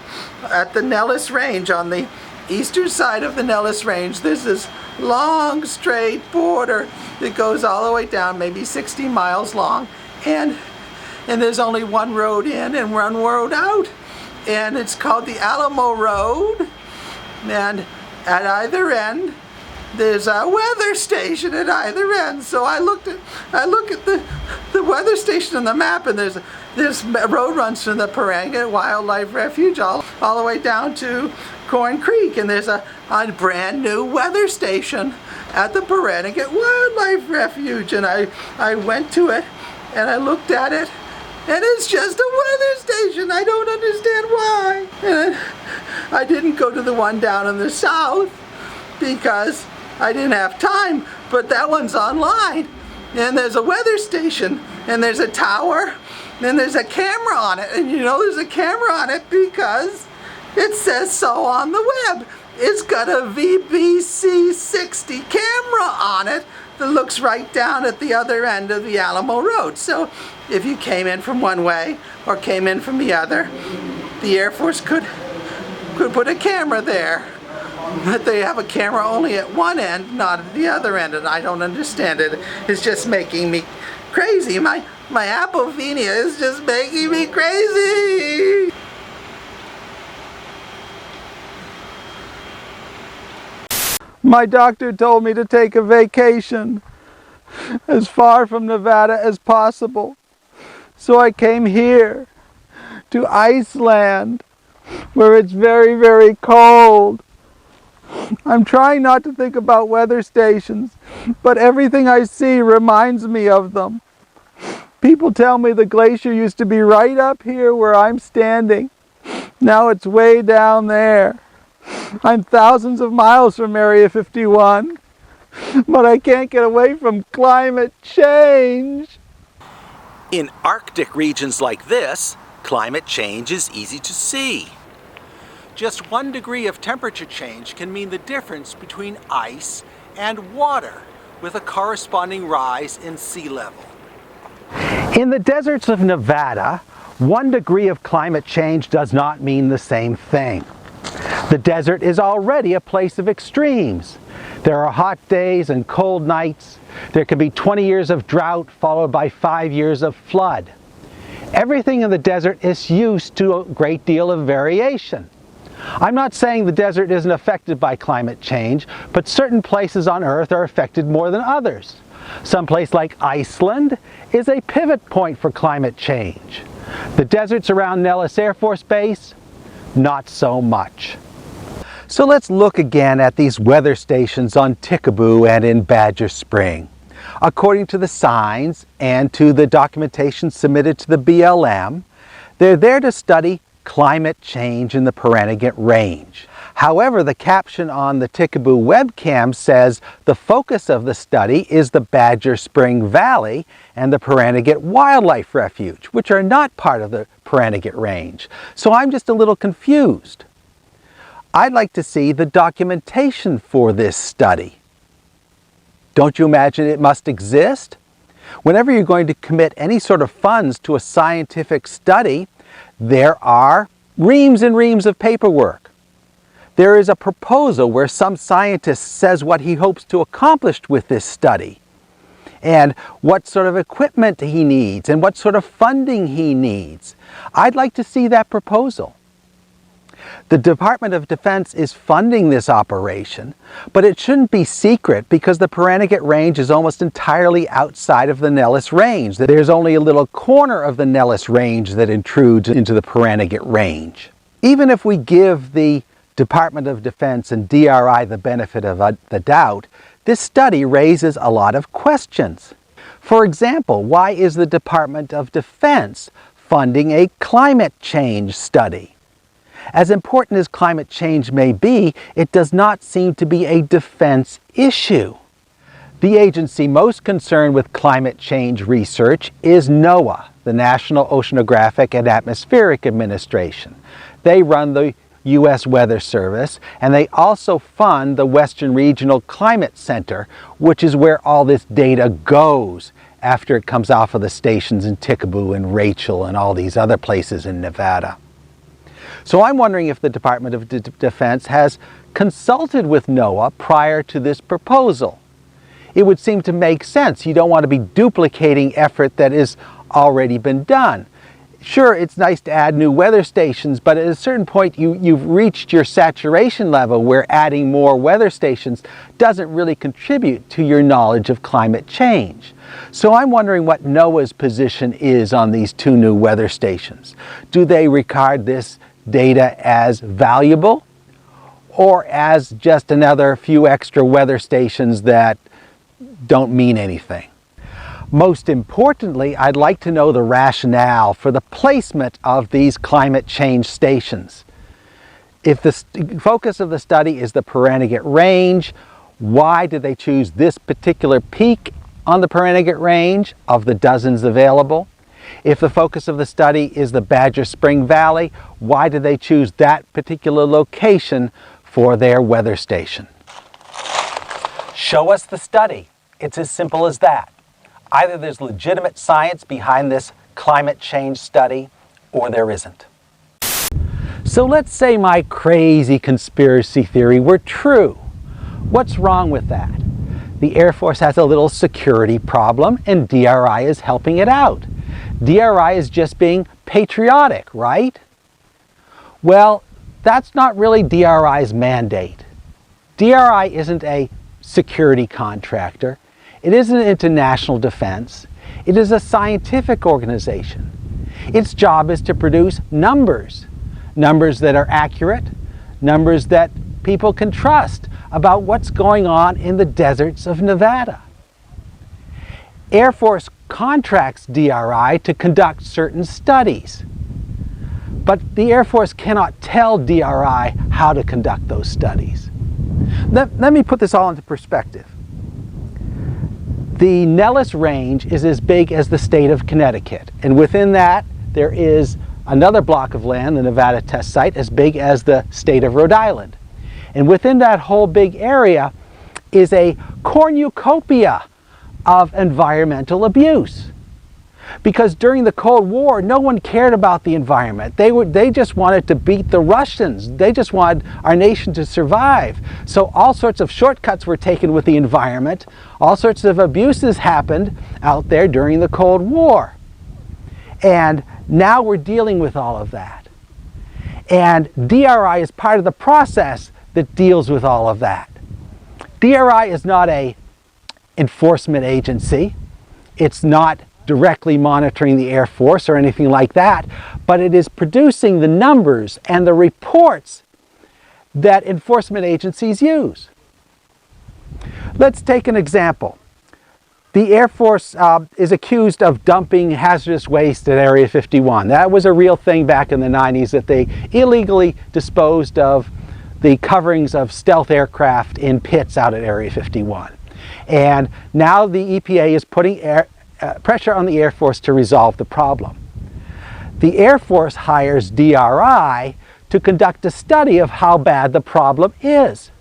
at the Nellis Range, on the eastern side of the Nellis Range, there's this long straight border that goes all the way down, maybe 60 miles long, and there's only one road in and one road out. And it's called the Alamo Road, and at either end there's a weather station at either end. So I look at the weather station on the map, and this road runs from the Pahranagat Wildlife Refuge all the way down to Corn Creek, and there's a brand new weather station at the Pahranagat Wildlife Refuge, and I went to it and I looked at it. And it's just a weather station. I don't understand why. And I didn't go to the one down in the south because I didn't have time, but that one's online. And there's a weather station, and there's a tower, then there's a camera on it. And you know there's a camera on it because it says so on the web. It's got a VBC 60 camera on it that looks right down at the other end of the Alamo Road. So if you came in from one way or came in from the other, the Air Force could put a camera there. But they have a camera only at one end, not at the other end, and I don't understand it. It's just making me crazy. My Apophenia is just making me crazy. My doctor told me to take a vacation as far from Nevada as possible. So I came here to Iceland, where it's very, very cold. I'm trying not to think about weather stations, but everything I see reminds me of them. People tell me the glacier used to be right up here where I'm standing. Now it's way down there. I'm thousands of miles from Area 51, but I can't get away from climate change. In Arctic regions like this, climate change is easy to see. Just 1 degree of temperature change can mean the difference between ice and water, with a corresponding rise in sea level. In the deserts of Nevada, 1 degree of climate change does not mean the same thing. The desert is already a place of extremes. There are hot days and cold nights. There can be 20 years of drought followed by 5 years of flood. Everything in the desert is used to a great deal of variation. I'm not saying the desert isn't affected by climate change, but certain places on Earth are affected more than others. Some place like Iceland is a pivot point for climate change. The deserts around Nellis Air Force Base, not so much. So let's look again at these weather stations on Tikaboo and in Badger Spring. According to the signs and to the documentation submitted to the BLM, they're there to study climate change in the Paranagant Range. However, the caption on the Tikaboo webcam says the focus of the study is the Badger Spring Valley and the Paranagant Wildlife Refuge, which are not part of the Paranagant Range. So I'm just a little confused. I'd like to see the documentation for this study. Don't you imagine it must exist? Whenever you're going to commit any sort of funds to a scientific study, there are reams and reams of paperwork. There is a proposal where some scientist says what he hopes to accomplish with this study, and what sort of equipment he needs, and what sort of funding he needs. I'd like to see that proposal. The Department of Defense is funding this operation, but it shouldn't be secret because the Paranagant Range is almost entirely outside of the Nellis Range. There's only a little corner of the Nellis Range that intrudes into the Paranagant Range. Even if we give the Department of Defense and DRI the benefit of the doubt, this study raises a lot of questions. For example, why is the Department of Defense funding a climate change study? As important as climate change may be, it does not seem to be a defense issue. The agency most concerned with climate change research is NOAA, the National Oceanographic and Atmospheric Administration. They run the U.S. Weather Service, and they also fund the Western Regional Climate Center, which is where all this data goes after it comes off of the stations in Tikaboo and Rachel and all these other places in Nevada. So I'm wondering if the Department of Defense has consulted with NOAA prior to this proposal. It would seem to make sense. You don't want to be duplicating effort that has already been done. Sure, it's nice to add new weather stations, but at a certain point you've reached your saturation level where adding more weather stations doesn't really contribute to your knowledge of climate change. So I'm wondering what NOAA's position is on these 2 new weather stations. Do they regard this data as valuable or as just another few extra weather stations that don't mean anything? Most importantly, I'd like to know the rationale for the placement of these climate change stations. If the focus of the study is the Paranagant Range, why did they choose this particular peak on the Paranagant Range of the dozens available? If the focus of the study is the Badger Spring Valley, why did they choose that particular location for their weather station? Show us the study. It's as simple as that. Either there's legitimate science behind this climate change study, or there isn't. So let's say my crazy conspiracy theory were true. What's wrong with that? The Air Force has a little security problem and DRI is helping it out. DRI is just being patriotic, right? Well, that's not really DRI's mandate. DRI isn't a security contractor. It isn't into national defense. It is a scientific organization. Its job is to produce numbers. Numbers that are accurate, numbers that people can trust about what's going on in the deserts of Nevada. Air Force contracts DRI to conduct certain studies, but the Air Force cannot tell DRI how to conduct those studies. Let me put this all into perspective. The Nellis Range is as big as the state of Connecticut, and within that there is another block of land, the Nevada test site, as big as the state of Rhode Island. And within that whole big area is a cornucopia of environmental abuse. Because during the Cold War, no one cared about the environment. They just wanted to beat the Russians. They just wanted our nation to survive. So all sorts of shortcuts were taken with the environment. All sorts of abuses happened out there during the Cold War. And now we're dealing with all of that. And DRI is part of the process that deals with all of that. DRI is not an enforcement agency. It's not directly monitoring the Air Force or anything like that, but it is producing the numbers and the reports that enforcement agencies use. Let's take an example. The Air Force is accused of dumping hazardous waste at Area 51. That was a real thing back in the 90s, that they illegally disposed of the coverings of stealth aircraft in pits out at Area 51. And now the EPA is putting pressure on the Air Force to resolve the problem. The Air Force hires DRI to conduct a study of how bad the problem is.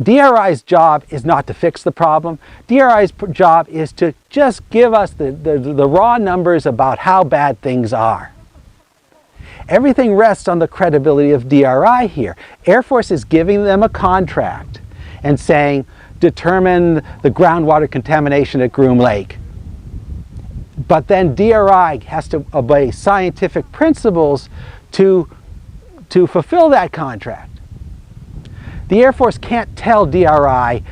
DRI's job is not to fix the problem. DRI's job is to just give us the raw numbers about how bad things are. Everything rests on the credibility of DRI here. Air Force is giving them a contract and saying, determine the groundwater contamination at Groom Lake. But then DRI has to obey scientific principles to fulfill that contract. The Air Force can't tell DRI,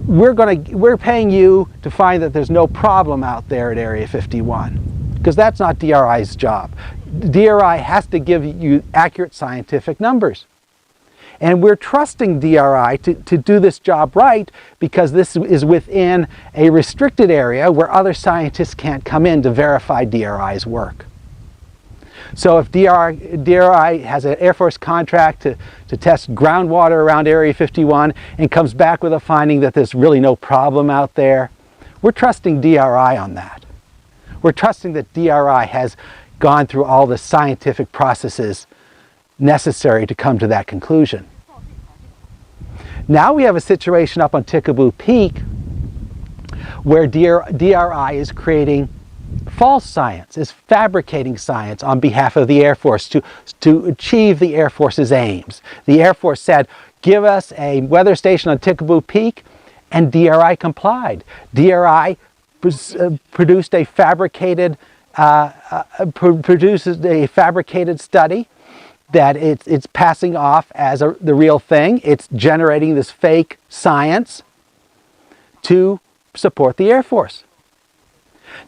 we're paying you to find that there's no problem out there at Area 51, because that's not DRI's job. DRI has to give you accurate scientific numbers. And we're trusting DRI to do this job right, because this is within a restricted area where other scientists can't come in to verify DRI's work. So if DRI has an Air Force contract to test groundwater around Area 51 and comes back with a finding that there's really no problem out there, we're trusting DRI on that. We're trusting that DRI has gone through all the scientific processes necessary to come to that conclusion. Now we have a situation up on Tikaboo Peak where DRI is creating false science, is fabricating science on behalf of the Air Force to achieve the Air Force's aims. The Air Force said, give us a weather station on Tikaboo Peak, and DRI complied. DRI produced a fabricated study that it's passing off as the real thing. It's generating this fake science to support the Air Force.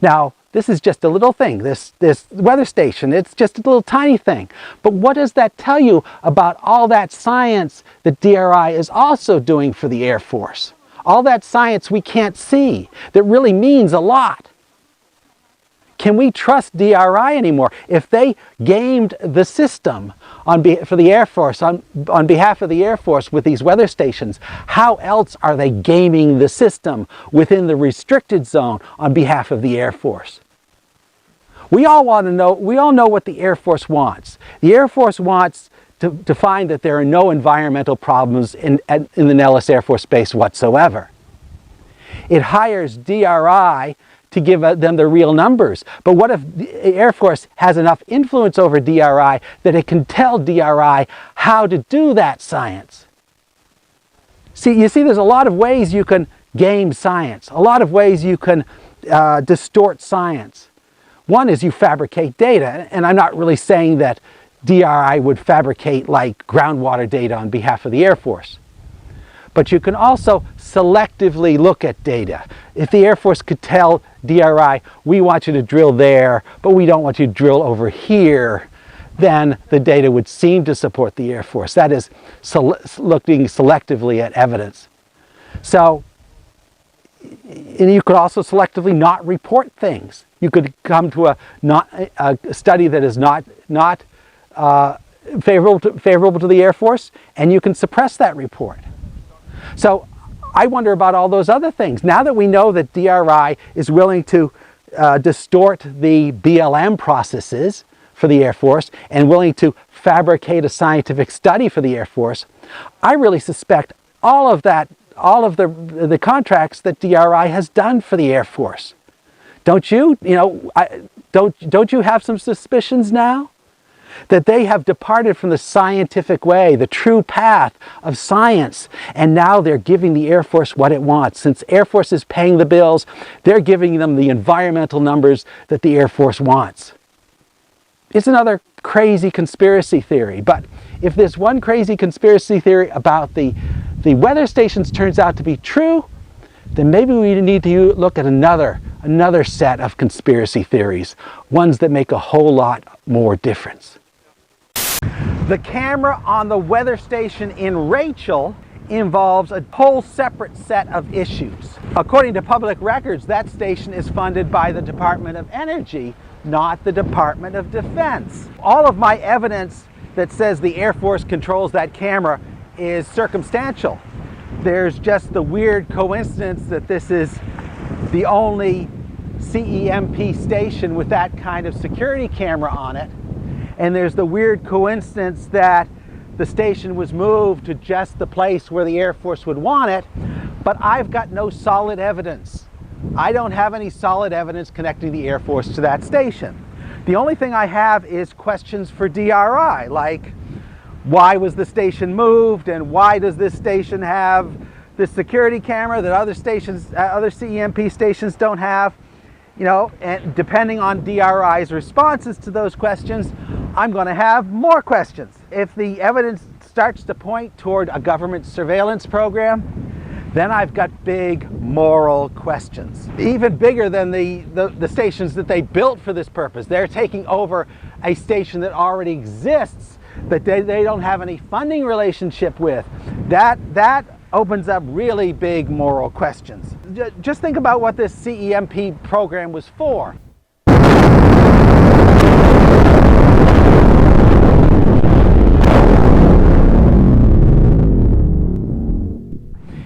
Now, this is just a little thing, this weather station, it's just a little tiny thing. But what does that tell you about all that science that DRI is also doing for the Air Force? All that science we can't see that really means a lot. Can we trust DRI anymore? If they gamed the system for the Air Force, on behalf of the Air Force with these weather stations, how else are they gaming the system within the restricted zone on behalf of the Air Force? We all know what the Air Force wants. The Air Force wants to find that there are no environmental problems in the Nellis Air Force Base whatsoever. It hires DRI to give them the real numbers. But what if the Air Force has enough influence over DRI that it can tell DRI how to do that science? You see, there's a lot of ways you can game science, a lot of ways you can distort science. One is you fabricate data, and I'm not really saying that DRI would fabricate like groundwater data on behalf of the Air Force. But you can also selectively look at data. If the Air Force could tell DRI, we want you to drill there, but we don't want you to drill over here, then the data would seem to support the Air Force. That is looking selectively at evidence. So, and you could also selectively not report things. You could come to a study that is not favorable to the Air Force, and you can suppress that report. So I wonder about all those other things. Now that we know that DRI is willing to distort the BLM processes for the Air Force and willing to fabricate a scientific study for the Air Force, I really suspect all of the contracts that DRI has done for the Air Force. Don't you? Don't you have some suspicions now? That they have departed from the scientific way, the true path of science, and now they're giving the Air Force what it wants. Since Air Force is paying the bills, they're giving them the environmental numbers that the Air Force wants. It's another crazy conspiracy theory, but if this one crazy conspiracy theory about the weather stations turns out to be true, then maybe we need to look at another set of conspiracy theories, ones that make a whole lot more difference. The camera on the weather station in Rachel involves a whole separate set of issues. According to public records, that station is funded by the Department of Energy, not the Department of Defense. All of my evidence that says the Air Force controls that camera is circumstantial. There's just the weird coincidence that this is the only CEMP station with that kind of security camera on it. And there's the weird coincidence that the station was moved to just the place where the Air Force would want it, but I've got no solid evidence. I don't have any solid evidence connecting the Air Force to that station. The only thing I have is questions for DRI, like why was the station moved and why does this station have this security camera that other CEMP stations don't have? And depending on DRI's responses to those questions, I'm going to have more questions. If the evidence starts to point toward a government surveillance program, then I've got big moral questions. Even bigger than the stations that they built for this purpose. They're taking over a station that already exists, that they don't have any funding relationship with. That opens up really big moral questions. Just think about what this CEMP program was for.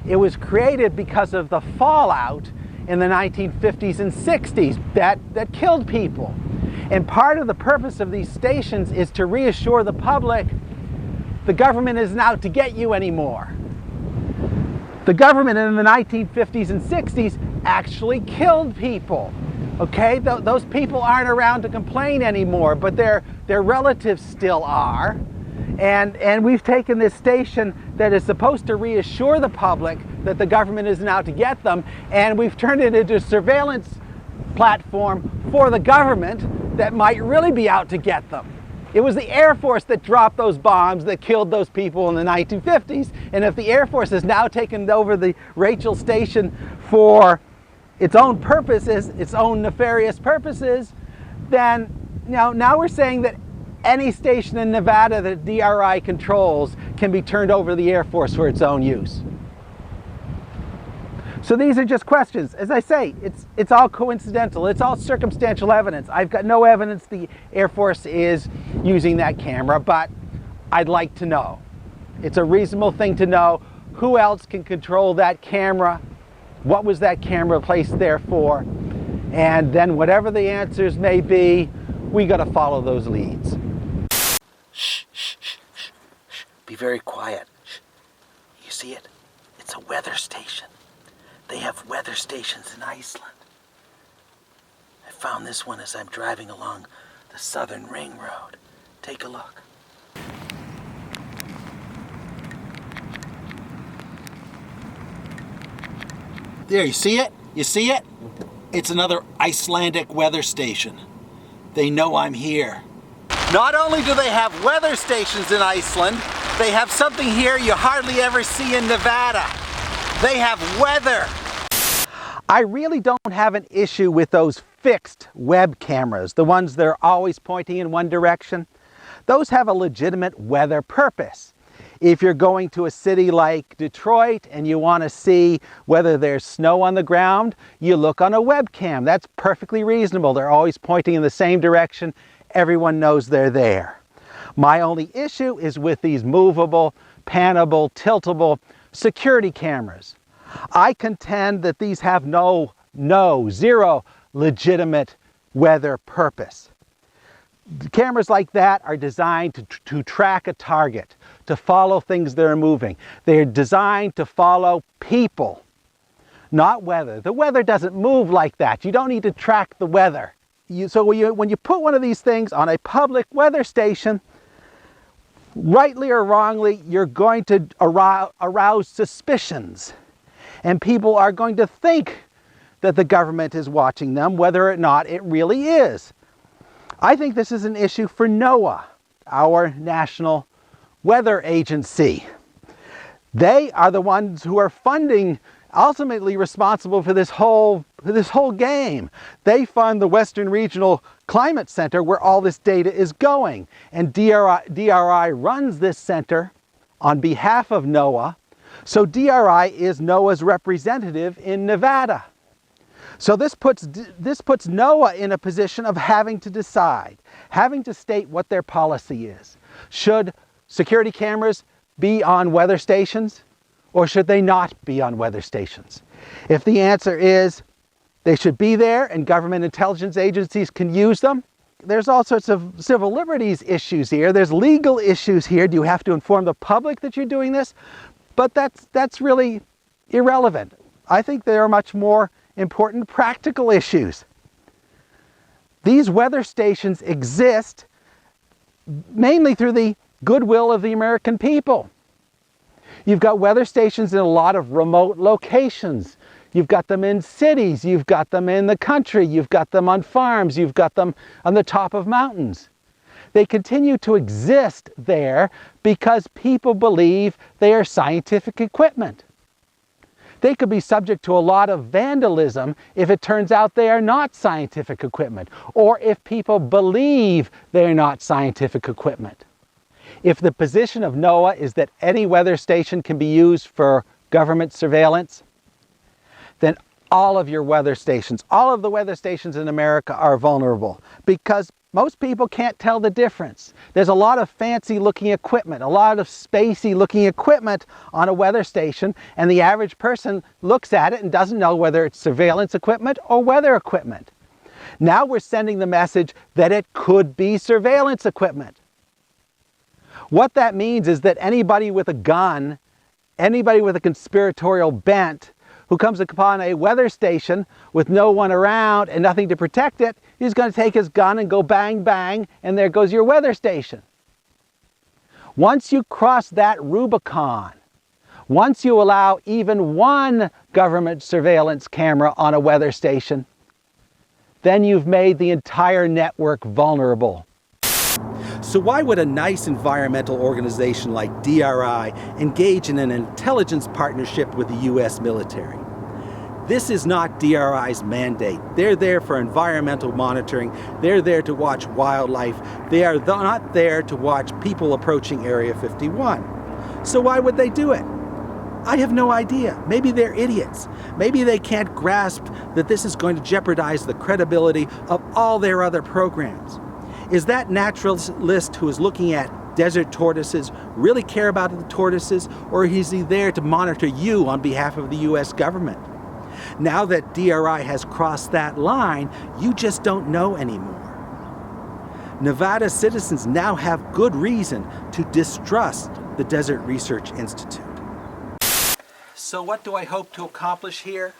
It was created because of the fallout in the 1950s and 60s that killed people. And part of the purpose of these stations is to reassure the public the government isn't out to get you anymore. The government in the 1950s and 60s actually killed people. Okay, those people aren't around to complain anymore, but their relatives still are. And we've taken this station that is supposed to reassure the public that the government isn't out to get them, and we've turned it into a surveillance platform for the government that might really be out to get them. It was the Air Force that dropped those bombs that killed those people in the 1950s, and if the Air Force has now taken over the Rachel station for its own purposes, its own nefarious purposes, then now we're saying that any station in Nevada that DRI controls can be turned over to the Air Force for its own use. So these are just questions. As I say, it's all coincidental. It's all circumstantial evidence. I've got no evidence the Air Force is using that camera, but I'd like to know. It's a reasonable thing to know who else can control that camera, what was that camera placed there for, And then whatever the answers may be, we got to follow those leads. Shh, shh, shh, shh, shh. Be very quiet. Shh. You see it? It's a weather station. They have weather stations in Iceland. I found this one as I'm driving along the Southern Ring Road. Take a look. There, you see it? You see it? It's another Icelandic weather station. They know I'm here. Not only do they have weather stations in Iceland, they have something here you hardly ever see in Nevada. They have weather. I really don't have an issue with those fixed web cameras, the ones that are always pointing in one direction. Those have a legitimate weather purpose. If you're going to a city like Detroit and you want to see whether there's snow on the ground, you look on a webcam. That's perfectly reasonable. They're always pointing in the same direction. Everyone knows they're there. My only issue is with these movable, panable, tiltable security cameras. I contend that these have zero legitimate weather purpose. Cameras like that are designed to track a target, to follow things that are moving. They're designed to follow people, not weather. The weather doesn't move like that. You don't need to track the weather. So when you put one of these things on a public weather station, rightly or wrongly, you're going to arouse suspicions. And people are going to think that the government is watching them, whether or not it really is. I think this is an issue for NOAA, our National Weather Agency. They are the ones who are funding, ultimately responsible for this whole game. They fund the Western Regional Climate Center where all this data is going. And DRI runs this center on behalf of NOAA. So DRI is NOAA's representative in Nevada. So this puts NOAA in a position of having to decide, having to state what their policy is. Should security cameras be on weather stations, or should they not be on weather stations? If the answer is they should be there and government intelligence agencies can use them, there's all sorts of civil liberties issues here. There's legal issues here. Do you have to inform the public that you're doing this? But that's really irrelevant. I think there are much more important practical issues. These weather stations exist mainly through the goodwill of the American people. You've got weather stations in a lot of remote locations. You've got them in cities, you've got them in the country, you've got them on farms, you've got them on the top of mountains. They continue to exist there because people believe they are scientific equipment. They could be subject to a lot of vandalism if it turns out they are not scientific equipment, or if people believe they're not scientific equipment. If the position of NOAA is that any weather station can be used for government surveillance, then all of your weather stations, all of the weather stations in America are vulnerable because most people can't tell the difference. There's a lot of fancy looking equipment, a lot of spacey looking equipment on a weather station, and the average person looks at it and doesn't know whether it's surveillance equipment or weather equipment. Now we're sending the message that it could be surveillance equipment. What that means is that anybody with a gun, anybody with a conspiratorial bent, who comes upon a weather station with no one around and nothing to protect it, he's going to take his gun and go bang, bang, and there goes your weather station. Once you cross that Rubicon, once you allow even one government surveillance camera on a weather station, then you've made the entire network vulnerable. So why would a nice environmental organization like DRI engage in an intelligence partnership with the U.S. military? This is not DRI's mandate. They're there for environmental monitoring. They're there to watch wildlife. They are not there to watch people approaching Area 51. So why would they do it? I have no idea. Maybe they're idiots. Maybe they can't grasp that this is going to jeopardize the credibility of all their other programs. Is that naturalist who is looking at desert tortoises really care about the tortoises, or is he there to monitor you on behalf of the U.S. government? Now that DRI has crossed that line, you just don't know anymore. Nevada citizens now have good reason to distrust the Desert Research Institute. So what do I hope to accomplish here?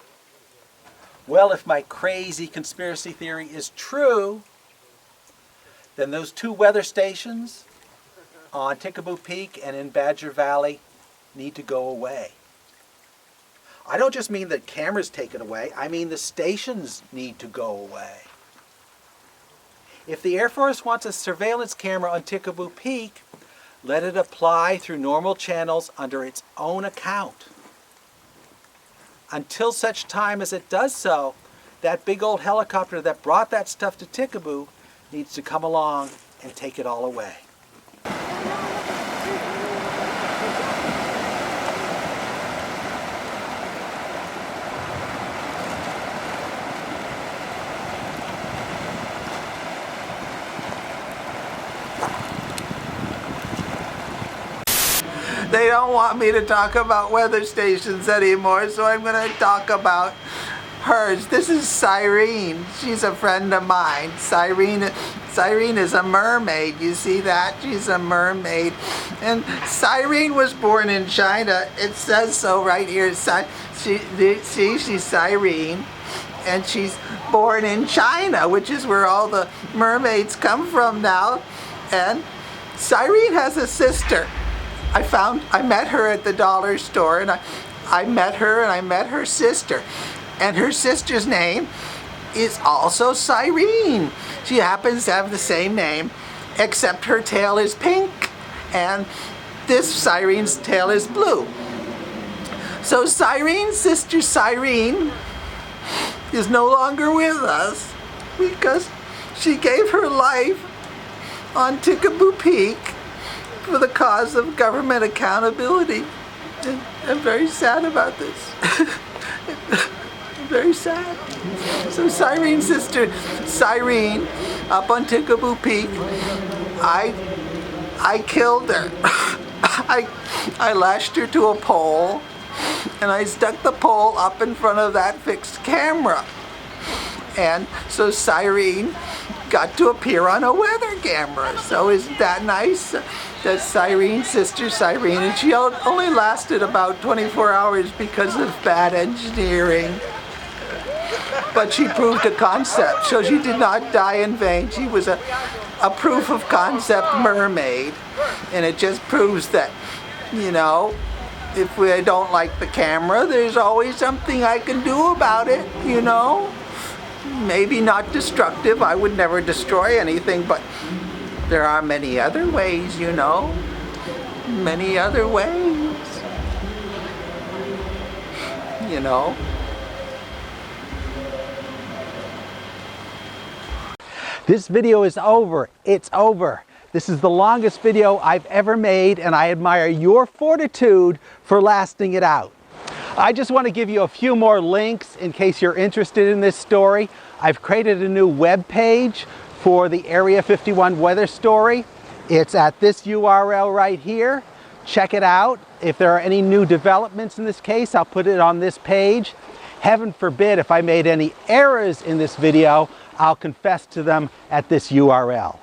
Well, if my crazy conspiracy theory is true, then those two weather stations on Tikaboo Peak and in Badger Valley need to go away. I don't just mean that cameras take it away, I mean the stations need to go away. If the Air Force wants a surveillance camera on Tikaboo Peak, let it apply through normal channels under its own account. Until such time as it does so, that big old helicopter that brought that stuff to Tikaboo needs to come along and take it all away. They don't want me to talk about weather stations anymore, so I'm going to talk about hers. This is Cyrene. She's a friend of mine. Cyrene is a mermaid. You see that? She's a mermaid. And Cyrene was born in China. It says so right here. She's Cyrene. And she's born in China, which is where all the mermaids come from now. And Cyrene has a sister. I met her at the dollar store, and I met her and I met her sister. And her sister's name is also Cyrene. She happens to have the same name, except her tail is pink, and this Cyrene's tail is blue. So Cyrene's sister Cyrene is no longer with us because she gave her life on Tikaboo Peak for the cause of government accountability. And I'm very sad about this. I'm very sad. So Cyrene's sister, Cyrene, up on Tikaboo Peak, I killed her. I lashed her to a pole, and I stuck the pole up in front of that fixed camera. And so Cyrene got to appear on a weather camera. So isn't that nice? That's Cyrene's sister Cyrene, and she only lasted about 24 hours because of bad engineering. But she proved a concept, so she did not die in vain. She was a proof of concept mermaid, and it just proves that, you know, if we don't like the camera, there's always something I can do about it, you know? Maybe not destructive, I would never destroy anything, but there are many other ways, you know? Many other ways. You know? This video is over. It's over. This is the longest video I've ever made, and I admire your fortitude for lasting it out. I just want to give you a few more links in case you're interested in this story. I've created a new web page for the Area 51 weather story. It's at this URL right here. Check it out. If there are any new developments in this case, I'll put it on this page. Heaven forbid if I made any errors in this video, I'll confess to them at this URL.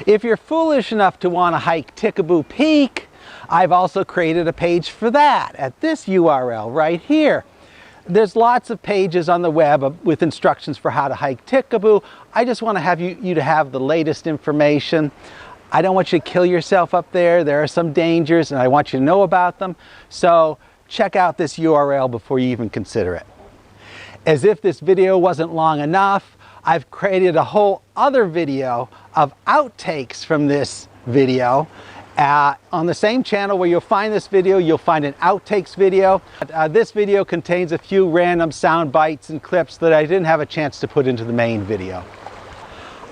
If you're foolish enough to want to hike Tikaboo Peak, I've also created a page for that at this URL right here. There's lots of pages on the web with instructions for how to hike Tikaboo. I just want to have you to have the latest information. I don't want you to kill yourself up there. There are some dangers and I want you to know about them. So check out this URL before you even consider it. As if this video wasn't long enough, I've created a whole other video of outtakes from this video. On the same channel where you'll find this video, you'll find an outtakes video. This video contains a few random sound bites and clips that I didn't have a chance to put into the main video.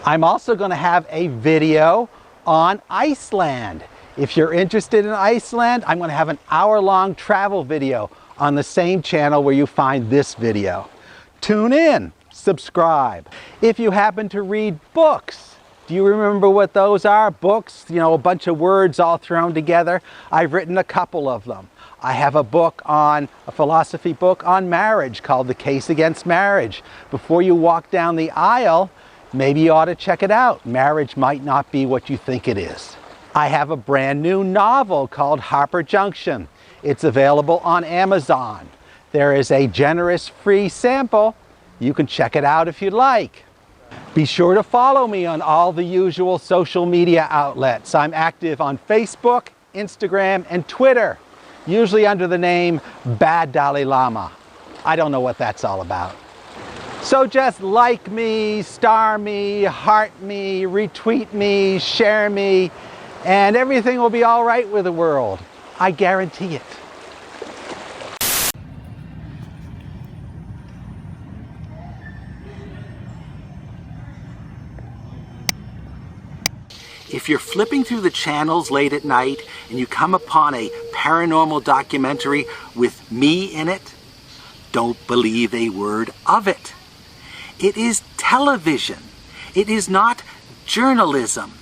I'm also going to have a video on Iceland. If you're interested in Iceland, I'm going to have an hour-long travel video on the same channel where you find this video. Tune in, subscribe. If you happen to read books, do you remember what those are? Books, you know, a bunch of words all thrown together. I've written a couple of them. I have a philosophy book on marriage called The Case Against Marriage. Before you walk down the aisle, maybe you ought to check it out. Marriage might not be what you think it is. I have a brand new novel called Harper Junction. It's available on Amazon. There is a generous free sample. You can check it out if you'd like. Be sure to follow me on all the usual social media outlets. I'm active on Facebook, Instagram, and Twitter, usually under the name Bad Dalai Lama. I don't know what that's all about. So just like me, star me, heart me, retweet me, share me, and everything will be all right with the world. I guarantee it. If you're flipping through the channels late at night and you come upon a paranormal documentary with me in it, don't believe a word of it. It is television. It is not journalism.